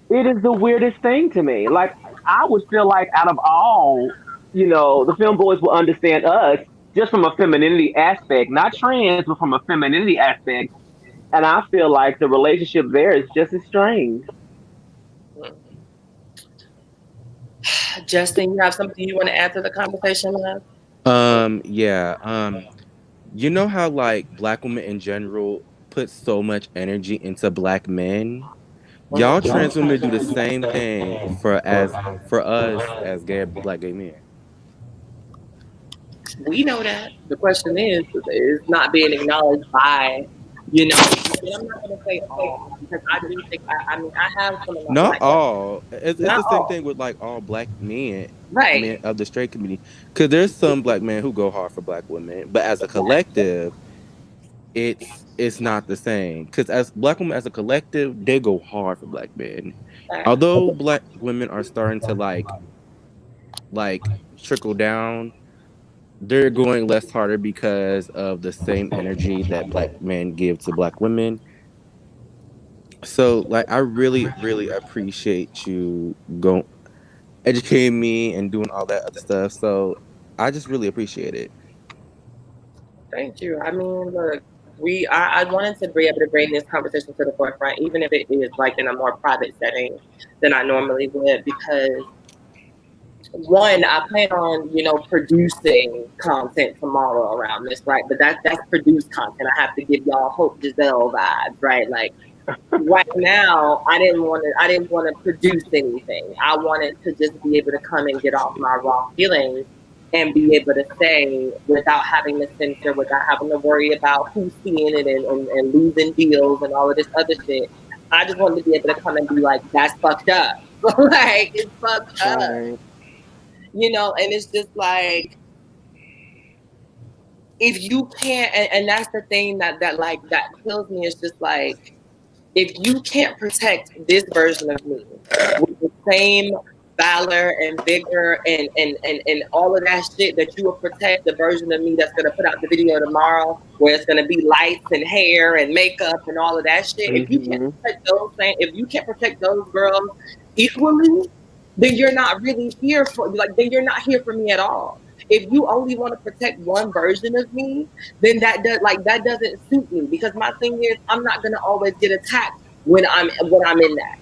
It is the weirdest thing to me. Like, I would feel like out of all, you know, the femme boys will understand us just from a femininity aspect, not trans, but from a femininity aspect. And I feel like the relationship there is just as strained. Justin, you have something you want to add to the conversation, love? Yeah. You know how like Black women in general put so much energy into Black men? Y'all trans women do the same thing for us as Black gay men. We know that. The question is not being acknowledged by, you know, and I'm not going to say all, because I do think, I mean, I have some of my Not Black all. It's not the same all. thing with like all Black men, Right. men of the straight community. Because there's some Black men who go hard for Black women, but as a collective, it's not the same. Because as Black women as a collective, they go hard for Black men. Although Black women are starting to like trickle down, they're going less harder because of the same energy that Black men give to Black women. So like I really, really appreciate you going educating me and doing all that other stuff. So I just really appreciate it. Thank you. I mean, look, I wanted to be able to bring this conversation to the forefront, even if it is like in a more private setting than I normally would, because one, I plan on, you know, producing content tomorrow around this, right? But that's produced content. I have to give y'all Hope.Disguised vibes, right? Like right now, I didn't want to produce anything. I wanted to just be able to come and get off my raw feelings and be able to say without having to censor, without having to worry about who's seeing it and losing deals and all of this other shit. I just wanted to be able to come and be like, that's fucked up. Like, it's fucked up. Right. You know, and it's just like, if you can't, and that's the thing that kills me, is just like, if you can't protect this version of me with the same valor and vigor and all of that shit that you will protect the version of me that's going to put out the video tomorrow where it's going to be lights and hair and makeup and all of that shit, if you can't protect those girls equally, then you're not really here for, like, then you're not here for me at all. If you only want to protect one version of me, then that doesn't suit me, because my thing is, I'm not gonna always get attacked when I'm in that.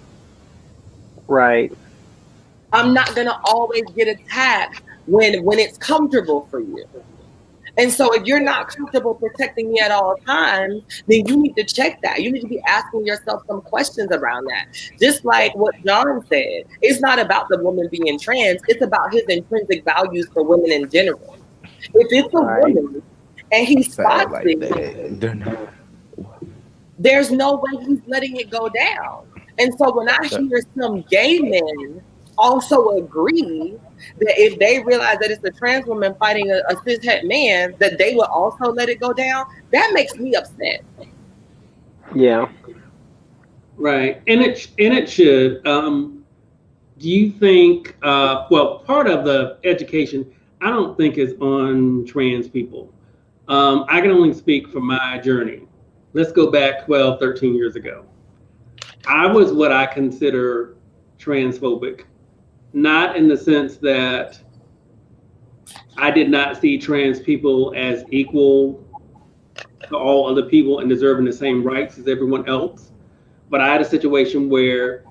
Right. I'm not gonna always get attacked when it's comfortable for you. And so if you're not comfortable protecting me at all times, then you need to check that. You need to be asking yourself some questions around that. Just like what John said, it's not about the woman being trans, it's about his intrinsic values for women in general. If it's a woman and he spots like it, that. there's no way he's letting it go down. And so when I hear some gay men also agree that if they realize that it's a trans woman fighting a cishet man, that they will also let it go down, that makes me upset. Yeah. Right, and it should. Do you think? Well, part of the education, I don't think, is on trans people. I can only speak from my journey. Let's go back 12, 13 years ago. I was what I consider transphobic, not in the sense that I did not see trans people as equal to all other people and deserving the same rights as everyone else. But I had a situation where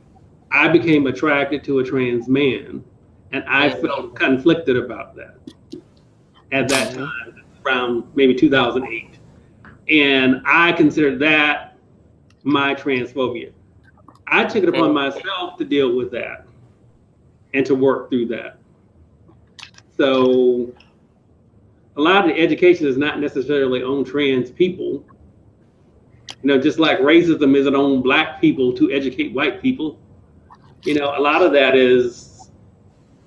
I became attracted to a trans man, and I felt conflicted about that at that time, around maybe 2008. And I considered that my transphobia. I took it upon myself to deal with that and to work through that. So a lot of the education is not necessarily on trans people. You know, just like racism isn't on black people to educate white people. You know, a lot of that is,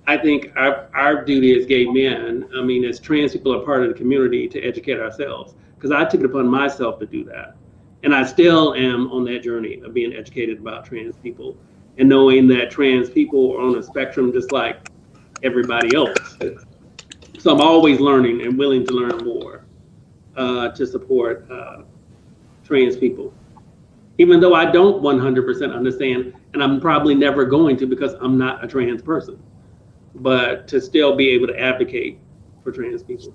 I think, our duty as gay men, I mean, as trans people are part of the community, to educate ourselves. Because I took it upon myself to do that. And I still am on that journey of being educated about trans people and knowing that trans people are on a spectrum just like everybody else. So I'm always learning and willing to learn more to support trans people. Even though I don't 100% understand, and I'm probably never going to because I'm not a trans person, but to still be able to advocate for trans people.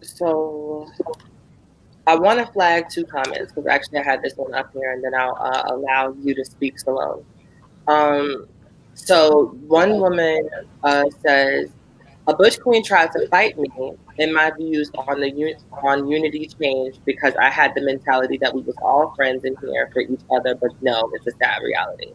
So I want to flag two comments because actually I had this one up here, and then I'll allow you to speak, Salome. So one woman says, a Bush Queen tried to fight me in my views on unity change because I had the mentality that we was all friends in here for each other, but no, it's a sad reality.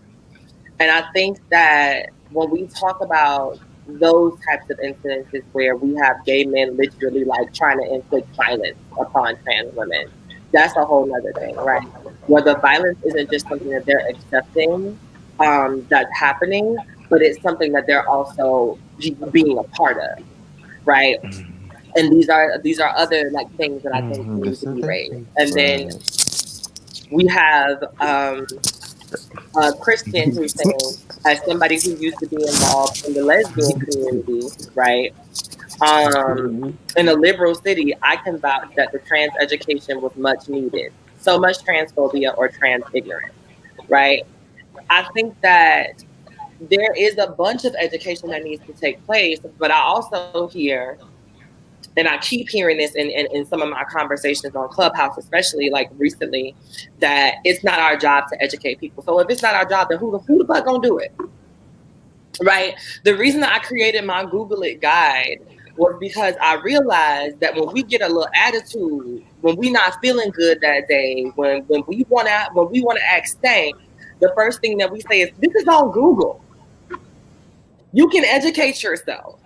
And I think that when we talk about those types of incidences where we have gay men literally like trying to inflict violence upon trans women, that's a whole nother thing, right? Where the violence isn't just something that they're accepting that's happening, but it's something that they're also being a part of, right? And these are other like things that I think need to be raised. And then we have Christian who's saying, as somebody who used to be involved in the lesbian community, right? In a liberal city, I can vouch that the trans education was much needed. So much transphobia or trans ignorance, right? I think that there is a bunch of education that needs to take place, but I also hear, and I keep hearing this in some of my conversations on Clubhouse, especially like recently, that it's not our job to educate people. So if it's not our job, then who the fuck gonna do it? Right? The reason that I created my Google It guide was because I realized that when we get a little attitude, when we not feeling good that day, when we wanna act stank, the first thing that we say is, this is on Google. You can educate yourself.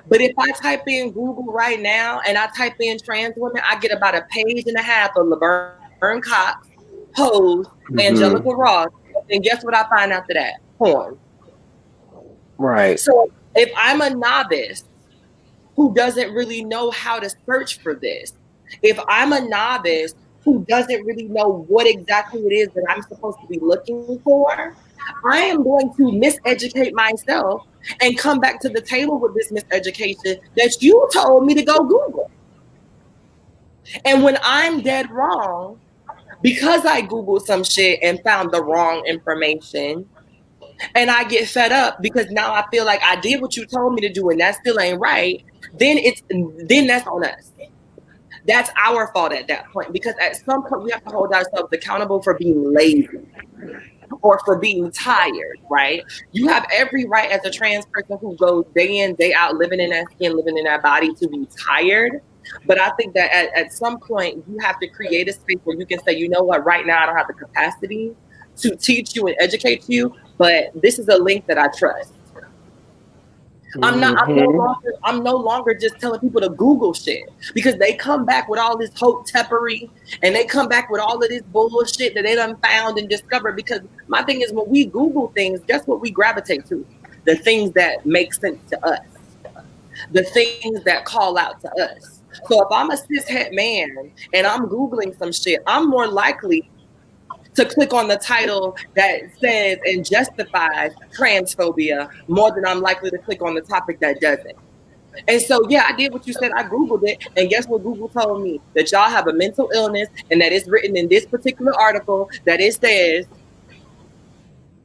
But if I type in Google right now and I type in trans women, I get about a page and a half of Laverne Cox, Pose, Angelica Ross, and guess what I find after that? Porn. Right. So if I'm a novice who doesn't really know how to search for this, if I'm a novice who doesn't really know what exactly it is that I'm supposed to be looking for, I am going to miseducate myself and come back to the table with this miseducation that you told me to go Google. And when I'm dead wrong, because I Googled some shit and found the wrong information, and I get fed up because now I feel like I did what you told me to do and that still ain't right, then that's on us. That's our fault at that point, because at some point we have to hold ourselves accountable for being lazy or for being tired, right? You have every right as a trans person who goes day in, day out, living in that skin, living in that body, to be tired. But I think that at some point you have to create a space where you can say, you know what, right now I don't have the capacity to teach you and educate you, but this is a link that I trust. I'm no longer just telling people to Google shit, because they come back with all this hope teppery and they come back with all of this bullshit that they done found and discovered. Because my thing is, when we Google things, guess what we gravitate to? The things that make sense to us, the things that call out to us. So if I'm a cishet man and I'm Googling some shit, I'm more likely to click on the title that says and justifies transphobia more than I'm likely to click on the topic that doesn't. And so, yeah, I did what you said. I Googled it. And guess what Google told me? That y'all have a mental illness and that it's written in this particular article that it says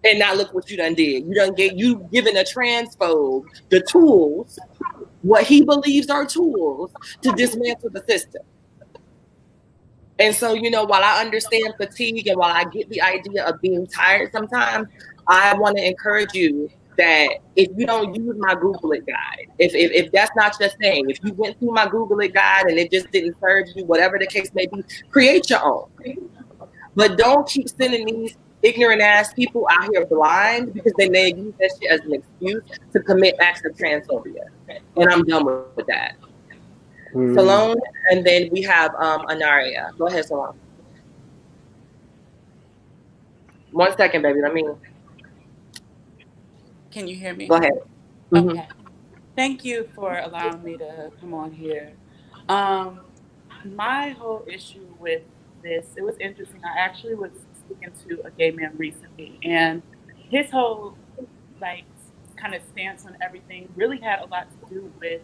And now look what you done did. You given a transphobe the tools, what he believes are tools, to dismantle the system. And so, while I understand fatigue and while I get the idea of being tired sometimes, I want to encourage you that if you don't use my Google It guide, if that's not your thing, if you went through my Google It guide and it just didn't serve you, whatever the case may be, create your own. But don't keep sending these ignorant ass people out here blind, because then they use that shit as an excuse to commit acts of transphobia. And I'm done with that. Salone, and then we have Anaria. Go ahead, Salone. 1 second, baby. Can you hear me? Go ahead. Mm-hmm. Okay. Thank you for allowing me to come on here. My whole issue with this, it was interesting. I actually was speaking to a gay man recently, and his whole kind of stance on everything really had a lot to do with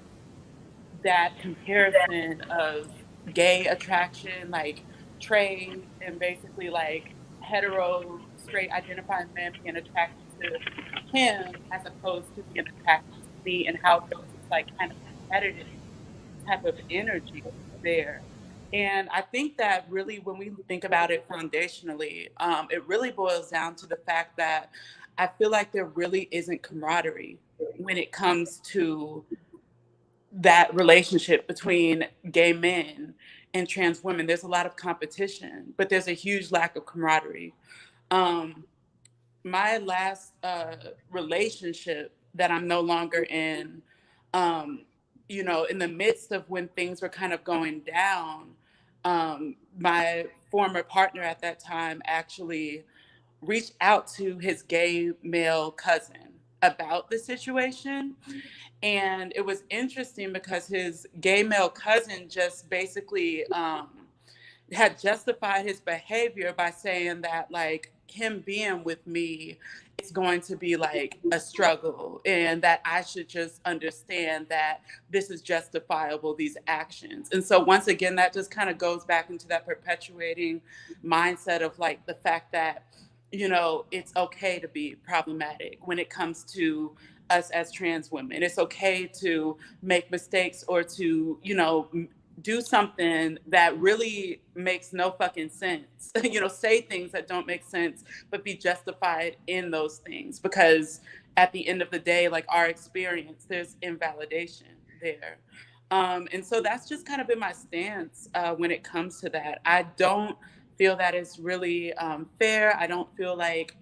that comparison of gay attraction, like trade, and basically like hetero straight identifying men being attracted to him as opposed to being attracted to me, and how there was this like kind of competitive type of energy there. And I think that really, when we think about it foundationally, it really boils down to the fact that I feel like there really isn't camaraderie when it comes to that relationship between gay men and trans women. There's a lot of competition, but there's a huge lack of camaraderie. My last relationship that I'm no longer in, in the midst of when things were kind of going down, my former partner at that time actually reached out to his gay male cousin about the situation. And it was interesting because his gay male cousin just basically had justified his behavior by saying that, like, him being with me is going to be like a struggle, and that I should just understand that this is justifiable, these actions. And so once again, that just kind of goes back into that perpetuating mindset of like the fact that, it's okay to be problematic when it comes to us as trans women. It's okay to make mistakes or to, do something that really makes no fucking sense. Say things that don't make sense, but be justified in those things. Because at the end of the day, like our experience, there's invalidation there. And so that's just kind of been my stance when it comes to that. I don't feel that it's really fair. I don't feel like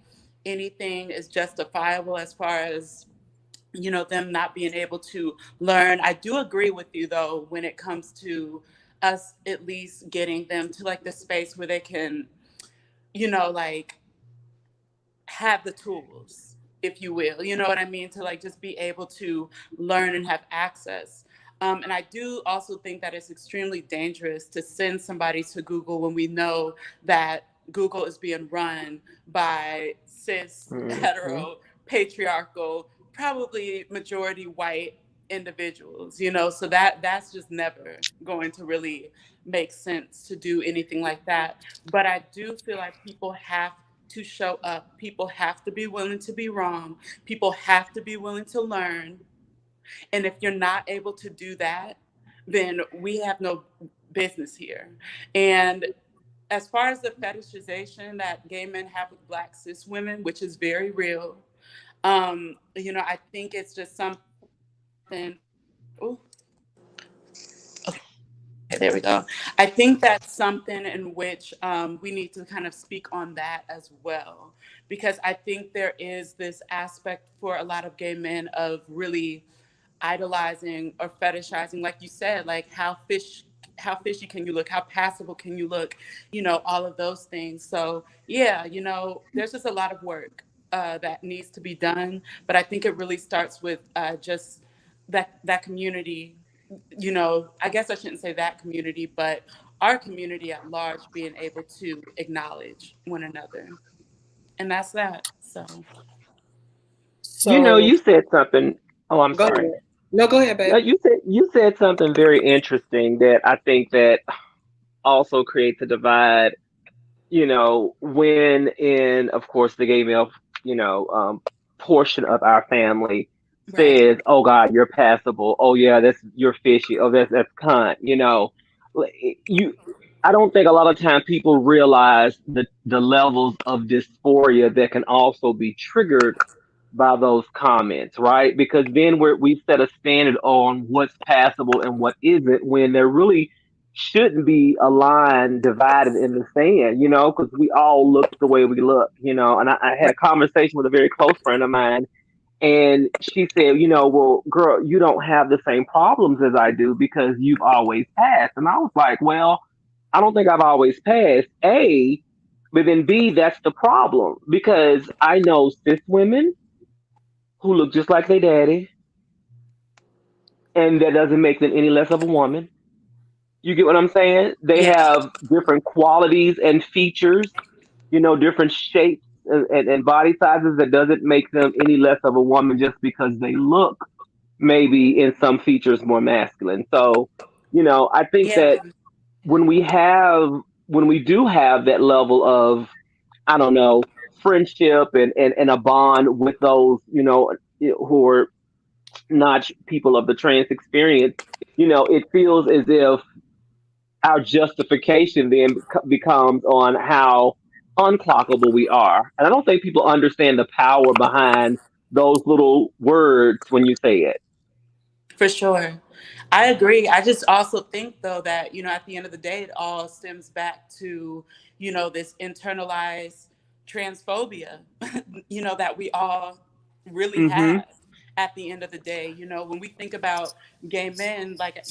anything is justifiable as far as them not being able to learn. I do agree with you though when it comes to us at least getting them to like the space where they can like have the tools, if you will, you know what I mean, to like just be able to learn and have access. And I do also think that it's extremely dangerous to send somebody to Google when we know that Google is being run by cis, hetero, patriarchal, probably majority white individuals, so that's just never going to really make sense to do anything like that. But I do feel like people have to show up. People have to be willing to be wrong. People have to be willing to learn. And if you're not able to do that, then we have no business here. And as far as the fetishization that gay men have with Black cis women, which is very real, I think it's just something. Ooh. Okay, there we go. I think that's something in which we need to kind of speak on that as well, because I think there is this aspect for a lot of gay men of really idolizing or fetishizing, like you said, like how fishy can you look, how passable can you look, all of those things. So yeah, there's just a lot of work that needs to be done, but I think it really starts with just that community. I guess I shouldn't say that community, but our community at large being able to acknowledge one another, and that's that. So you said something. Oh, I'm sorry. Ahead. No, go ahead, babe. You said something very interesting that I think that also creates a divide. When in, of course, the gay male portion of our family Right. says, "Oh God, you're passable. Oh yeah, you're fishy. Oh, that's cunt." You. I don't think a lot of time people realize the levels of dysphoria that can also be triggered by those comments, right? Because then we set a standard on what's passable and what isn't, when there really shouldn't be a line divided in the sand, because we all look the way we look, And I had Right. a conversation with a very close friend of mine, and she said, well, girl, you don't have the same problems as I do because you've always passed. And I was like, well, I don't think I've always passed. A, but then B, that's the problem because I know cis women who look just like their daddy, and that doesn't make them any less of a woman. You get what I'm saying? They Yeah. have different qualities and features, different shapes and body sizes that doesn't make them any less of a woman just because they look maybe in some features more masculine. So, I think Yeah. that when we do have that level of, I don't know, friendship and a bond with those, who are not people of the trans experience, it feels as if our justification then becomes on how unclockable we are. And I don't think people understand the power behind those little words when you say it. For sure. I agree. I just also think though that, at the end of the day, it all stems back to, this internalized transphobia, that we all really Mm-hmm. have at the end of the day. When we think about gay men, like,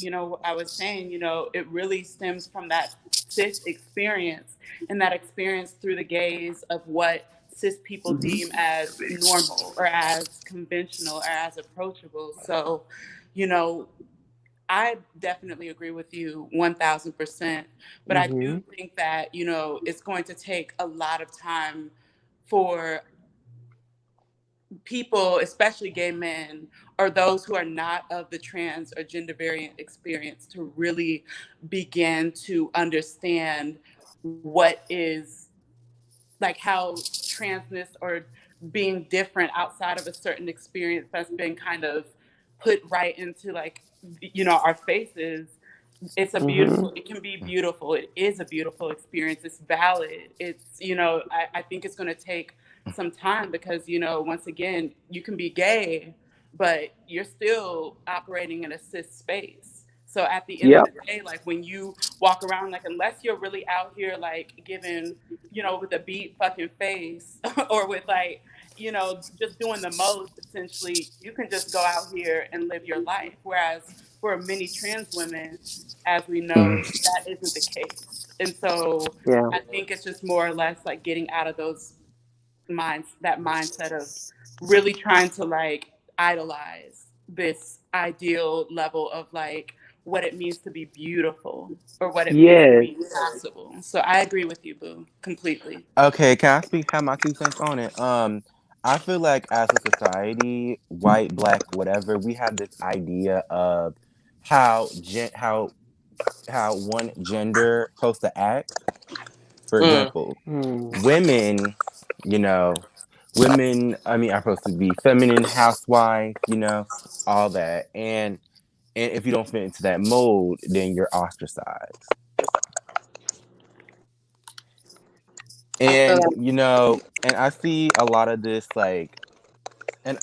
I was saying, it really stems from that cis experience, and that experience through the gaze of what cis people Mm-hmm. deem as normal or as conventional or as approachable. So, you know, I definitely agree with you 1000%. But I do Mm-hmm. think that, it's going to take a lot of time for people, especially gay men, or those who are not of the trans or gender variant experience, to really begin to understand what is, like, how transness or being different outside of a certain experience that's been kind of put right into, like, our faces. Mm-hmm. It can be beautiful. It is a beautiful experience. It's valid. I think it's going to take some time because, once again, you can be gay, but you're still operating in a cis space. So at the end of the Yep. day, like, when you walk around, like, unless you're really out here, like, giving, with a beat fucking face or with, like, just doing the most, essentially, you can just go out here and live your life. Whereas for many trans women, as we know, that isn't the case. And so Yeah. I think it's just more or less like getting out of that mindset of really trying to, like, idolize this ideal level of, like, what it means to be beautiful or what it means to Yes. be passable. So I agree with you, Boo, completely. Okay, can I speak? Have my 2 cents on it? I feel like as a society, white, black, whatever, we have this idea of how how one gender supposed to act. For Mm. example, Mm. women, you know, women. I mean, are supposed to be feminine, housewife, all that. And if you don't fit into that mold, then you're ostracized. I feel And like and I see a lot of this like and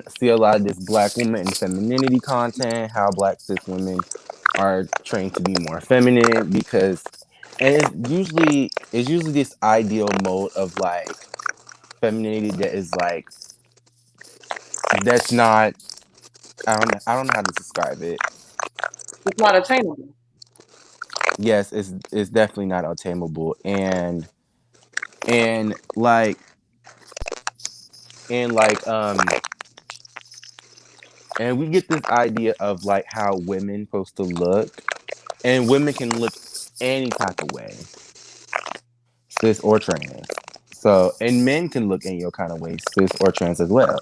see a lot of this black woman and femininity content, how black cis women are trained to be more feminine because and it's usually this ideal mode of like femininity that is like that's not I don't know how to describe it. it's not attainable. Yes, it's definitely not attainable and like and like and we get this idea of like how women supposed to look and women can look any type of way, cis or trans. So and men can look any kind of way, cis or trans as well.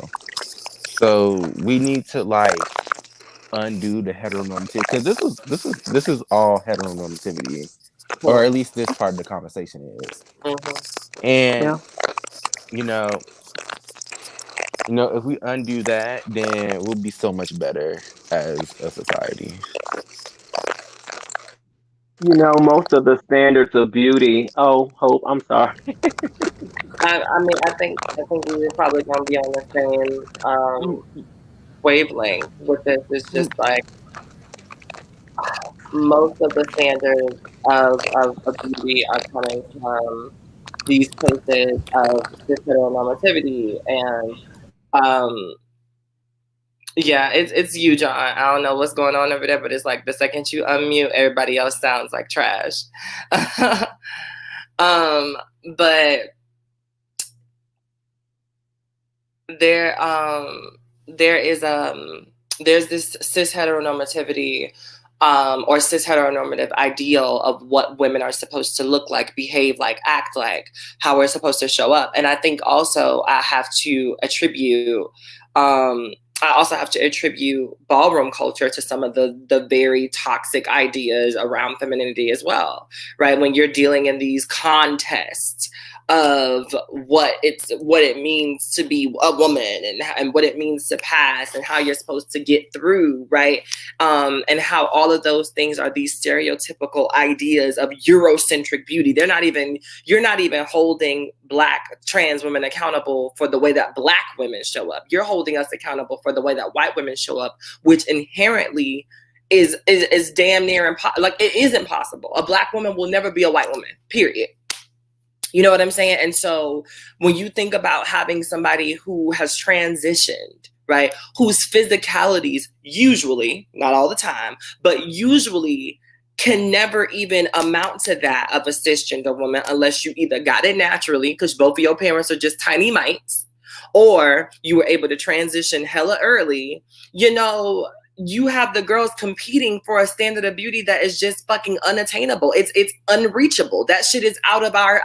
So we need to like undo the heteronormativity because this is all heteronormativity, or Hmm. at least this part of the conversation is. Hmm. And Yeah. you know, if we undo that, then we'll be so much better as a society. Most of the standards of beauty. Oh, Hope, I'm sorry. I mean, I think we were probably gonna be on the same wavelength with this. It's just like most of the standards of beauty are coming from these places of cis heteronormativity and um yeah, it's you, John. I don't know what's going on over there, but it's like the second you unmute, everybody else sounds like trash. But there there is there's this cis heteronormativity or cis heteronormative ideal of what women are supposed to look like, behave like, act like, how we're supposed to show up. And I think also I also have to attribute ballroom culture to some of the very toxic ideas around femininity as well, right? When you're dealing in these contests of what it means to be a woman and what it means to pass and how you're supposed to get through, right? And how all of those things are these stereotypical ideas of Eurocentric beauty. You're not even holding Black trans women accountable for the way that Black women show up. You're holding us accountable for the way that white women show up, which inherently is damn near like it is impossible. A Black woman will never be a white woman, period. You know what I'm saying? And so when you think about having somebody who has transitioned, right, whose physicalities usually, not all the time, but usually can never even amount to that of a cisgender woman unless you either got it naturally because both of your parents are just tiny mites, or you were able to transition hella early, you have the girls competing for a standard of beauty that is just fucking unattainable. It's unreachable. That shit is out of our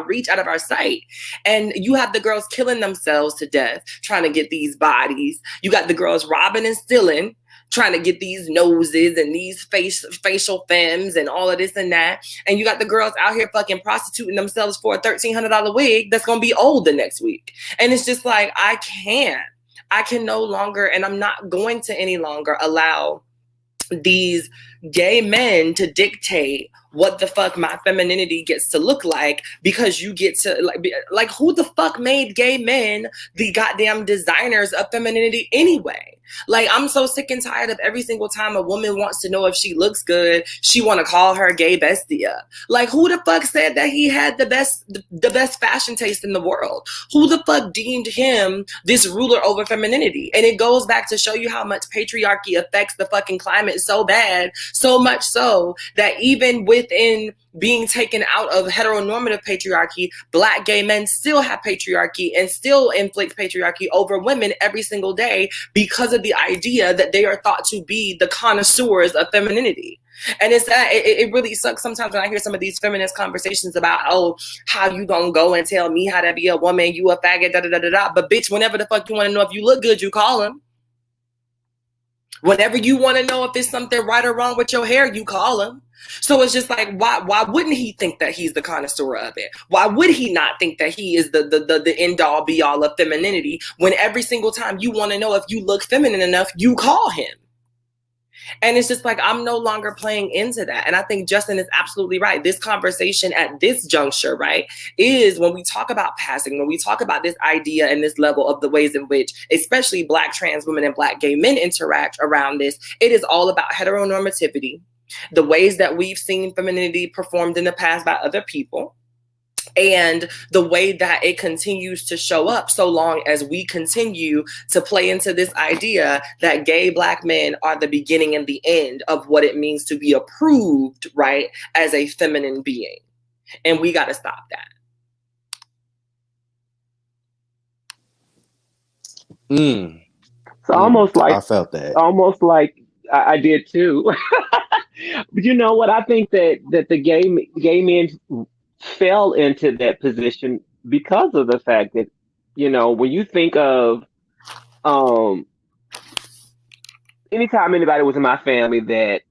reach, out of our sight. And you have the girls killing themselves to death trying to get these bodies. You got the girls robbing and stealing, trying to get these noses and these facial femmes and all of this and that. And you got the girls out here fucking prostituting themselves for a $1,300 wig that's going to be old the next week. And it's just like, I can no longer, and I'm not going to any longer allow these gay men to dictate what the fuck my femininity gets to look like, because you get to like who the fuck made gay men the goddamn designers of femininity anyway? Like, I'm so sick and tired of every single time a woman wants to know if she looks good, she want to call her gay bestia. Like, who the fuck said that he had the best fashion taste in the world? Who the fuck deemed him this ruler over femininity? And it goes back to show you how much patriarchy affects the fucking climate so bad, so much so that even within being taken out of heteronormative patriarchy, Black gay men still have patriarchy and still inflict patriarchy over women every single day because of the idea that they are thought to be the connoisseurs of femininity. And it really sucks sometimes when I hear some of these feminist conversations about, oh, how you gonna go and tell me how to be a woman, you a faggot, da da da da da. But bitch, whenever the fuck you want to know if you look good, you call him. Whenever you want to know if there's something right or wrong with your hair, you call him. So it's just like, why wouldn't he think that he's the connoisseur of it? Why would he not think that he is the end all be all of femininity, when every single time you want to know if you look feminine enough, you call him? And it's just like, I'm no longer playing into that. And I think Justin is absolutely right. This conversation at this juncture, right, is when we talk about passing, when we talk about this idea and this level of the ways in which especially Black trans women and Black gay men interact around this, it is all about heteronormativity, the ways that we've seen femininity performed in the past by other people, and the way that it continues to show up so long as we continue to play into this idea that gay Black men are the beginning and the end of what it means to be approved, right, as a feminine being. And we got to stop that. So almost like I felt that. Almost like I did too. But you know what? I think that the gay men fell into that position because of the fact that, when you think of anytime anybody was in my family that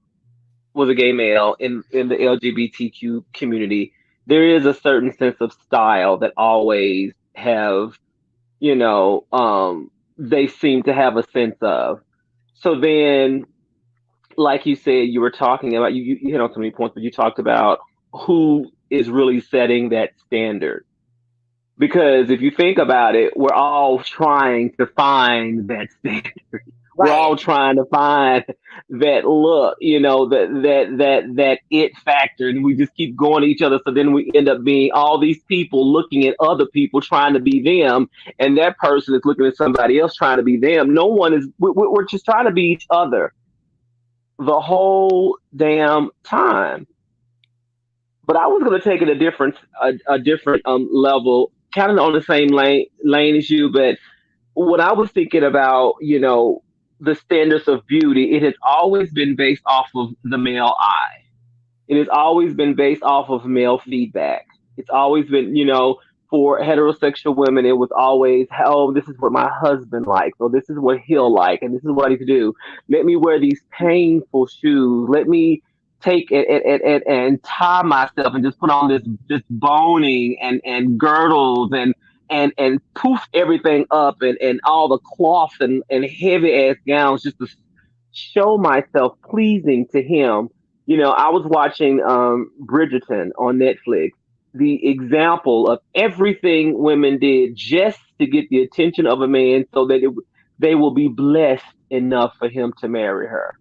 was a gay male in the LGBTQ community, there is a certain sense of style that always have they seem to have a sense of. So then, like you said, you were talking about, you hit on so many points, but you talked about who is really setting that standard. Because if you think about it, we're all trying to find that standard. We're all trying to find that look, that it factor, and we just keep going to each other. So then we end up being all these people looking at other people trying to be them, and that person is looking at somebody else trying to be them. No one is. We're just trying to be each other the whole damn time. But I was going to take it a different level, kind of on the same lane as you. But when I was thinking about, the standards of beauty, it has always been based off of the male eye. It has always been based off of male feedback. It's always been, for heterosexual women, it was always, oh, this is what my husband likes, or this is what he'll like, and this is what I need to do. Let me wear these painful shoes. Let me take it and tie myself and just put on this boning and girdles and poof everything up and all the cloths and heavy ass gowns just to show myself pleasing to him. I was watching Bridgerton on Netflix. The example of everything women did just to get the attention of a man so that they will be blessed enough for him to marry her.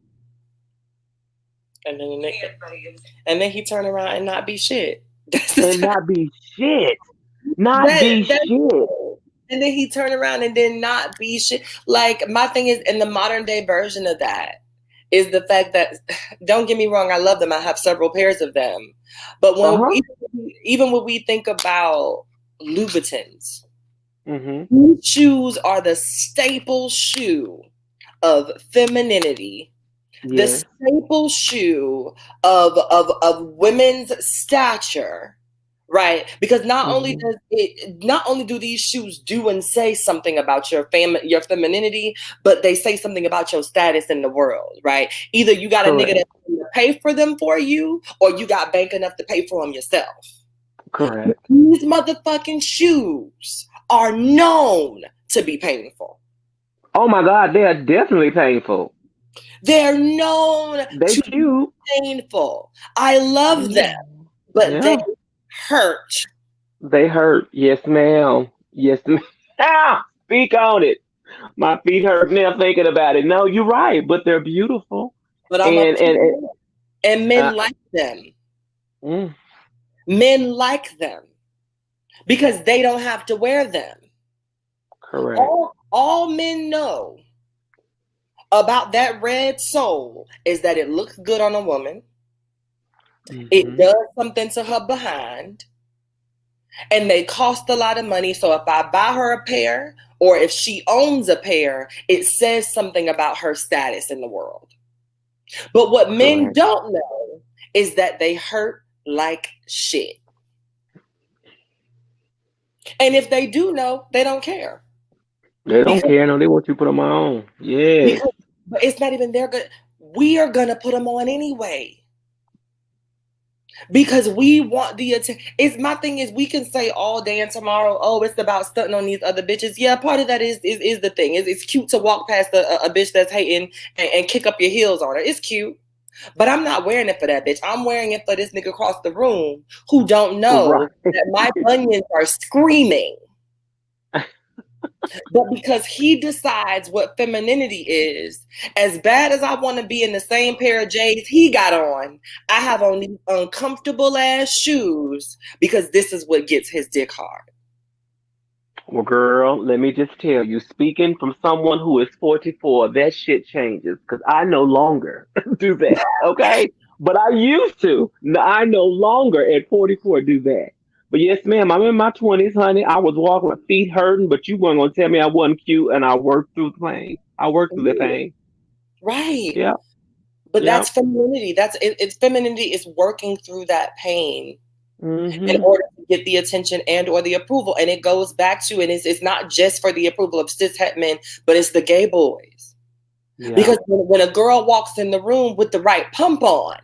And then he turn around and not be shit. Not be shit. Shit. And then he turn around and then not be shit. Like, my thing is, in the modern day version of that is the fact that, don't get me wrong, I love them. I have several pairs of them. But even when we think about Louboutins, these shoes are the staple shoe of femininity. Yes. The staple shoe of women's stature, right? Because not only do these shoes do and say something about your femininity, but they say something about your status in the world, right? Either you got a nigga that's going to pay for them for you, or you got bank enough to pay for them yourself. Correct. These motherfucking shoes are known to be painful. Oh my God, they are definitely painful. They're known to be painful. I love them, but they hurt. They hurt. Yes, ma'am. Yes, ma'am. Speak on it. My feet hurt now thinking about it. No, you're right, but they're beautiful. But and men like them. Men like them because they don't have to wear them. Correct. All men know about that red sole is that it looks good on a woman. It does something to her behind. And they cost a lot of money. So if I buy her a pair, or if she owns a pair, it says something about her status in the world. But what men don't know is that they hurt like shit. And if they do know, they don't care. They don't care. No, they want you to put them on. Yeah. But it's not even their good. We are going to put them on anyway. Because we want the attention. My thing is, we can say all day and tomorrow, oh, it's about stunting on these other bitches. Yeah, part of that is the thing. It's cute to walk past a bitch that's hating and kick up your heels on her. It's cute. But I'm not wearing it for that bitch. I'm wearing it for this nigga across the room who don't know that my bunions are screaming. But because he decides what femininity is, as bad as I want to be in the same pair of J's he got on, I have on these uncomfortable ass shoes because this is what gets his dick hard. Well, girl, let me just tell you, speaking from someone who is 44, that shit changes because I no longer do that, okay? But I used to. I no longer at 44 do that. But yes, ma'am, I'm in my 20s, honey. I was walking with feet hurting, but you weren't going to tell me I wasn't cute, and I worked through the pain. I worked through the pain. Right. Yeah. But that's femininity. It's femininity is working through that pain in order to get the attention and or the approval. And it goes back to, and it's not just for the approval of cis het men, but it's the gay boys. Yeah. Because when a girl walks in the room with the right pump on,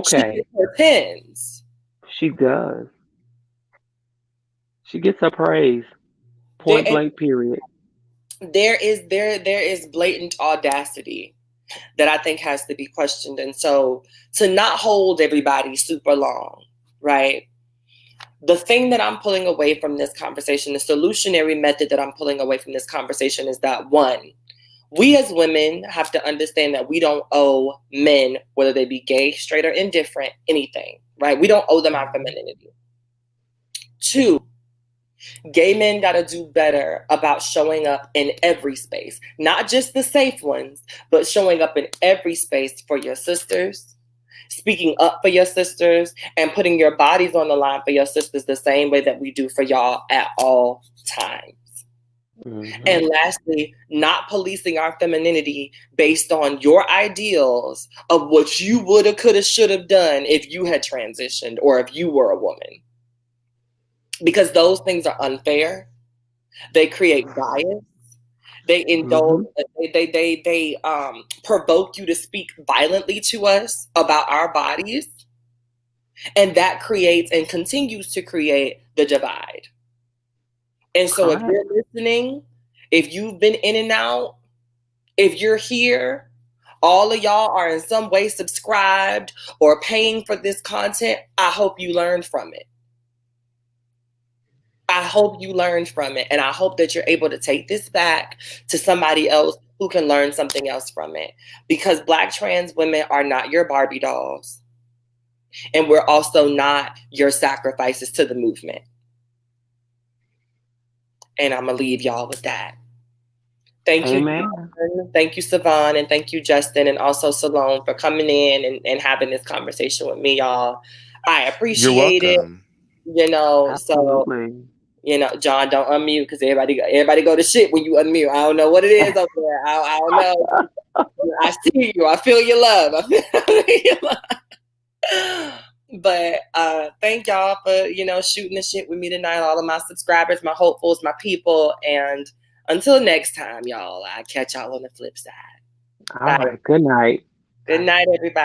she gets her pins. She does. She gets her praise. Point blank, period. There is blatant audacity that I think has to be questioned. And so to not hold everybody super long, right? The thing that I'm pulling away from this conversation, the solutionary method that I'm pulling away from this conversation is that, one, we as women have to understand that we don't owe men, whether they be gay, straight, or indifferent, anything, right? We don't owe them our femininity. Two, gay men got to do better about showing up in every space, not just the safe ones, but showing up in every space for your sisters, speaking up for your sisters, and putting your bodies on the line for your sisters the same way that we do for y'all at all times. Mm-hmm. And lastly, not policing our femininity based on your ideals of what you woulda, coulda, shoulda done if you had transitioned or if you were a woman. Because those things are unfair. They create bias. They indulge. They provoke you to speak violently to us about our bodies, and that creates and continues to create the divide. And so, if you're listening, if you've been in and out, if you're here, all of y'all are in some way subscribed or paying for this content. I hope you learned from it. I hope you learned from it. And I hope that you're able to take this back to somebody else who can learn something else from it. Because Black trans women are not your Barbie dolls. And we're also not your sacrifices to the movement. And I'm going to leave y'all with that. Thank you. Thank you, Savon. And thank you, Justin. And also Salone for coming in and having this conversation with me, y'all. I appreciate it. You know, absolutely. So... You know, John, don't unmute because everybody go to shit when you unmute. I don't know what it is over there. I don't know. I see you. I feel your love. But thank y'all for, shooting the shit with me tonight. All of my subscribers, my hopefuls, my people. And until next time, y'all, I'll catch y'all on the flip side. All right. Good night. Good night, everybody.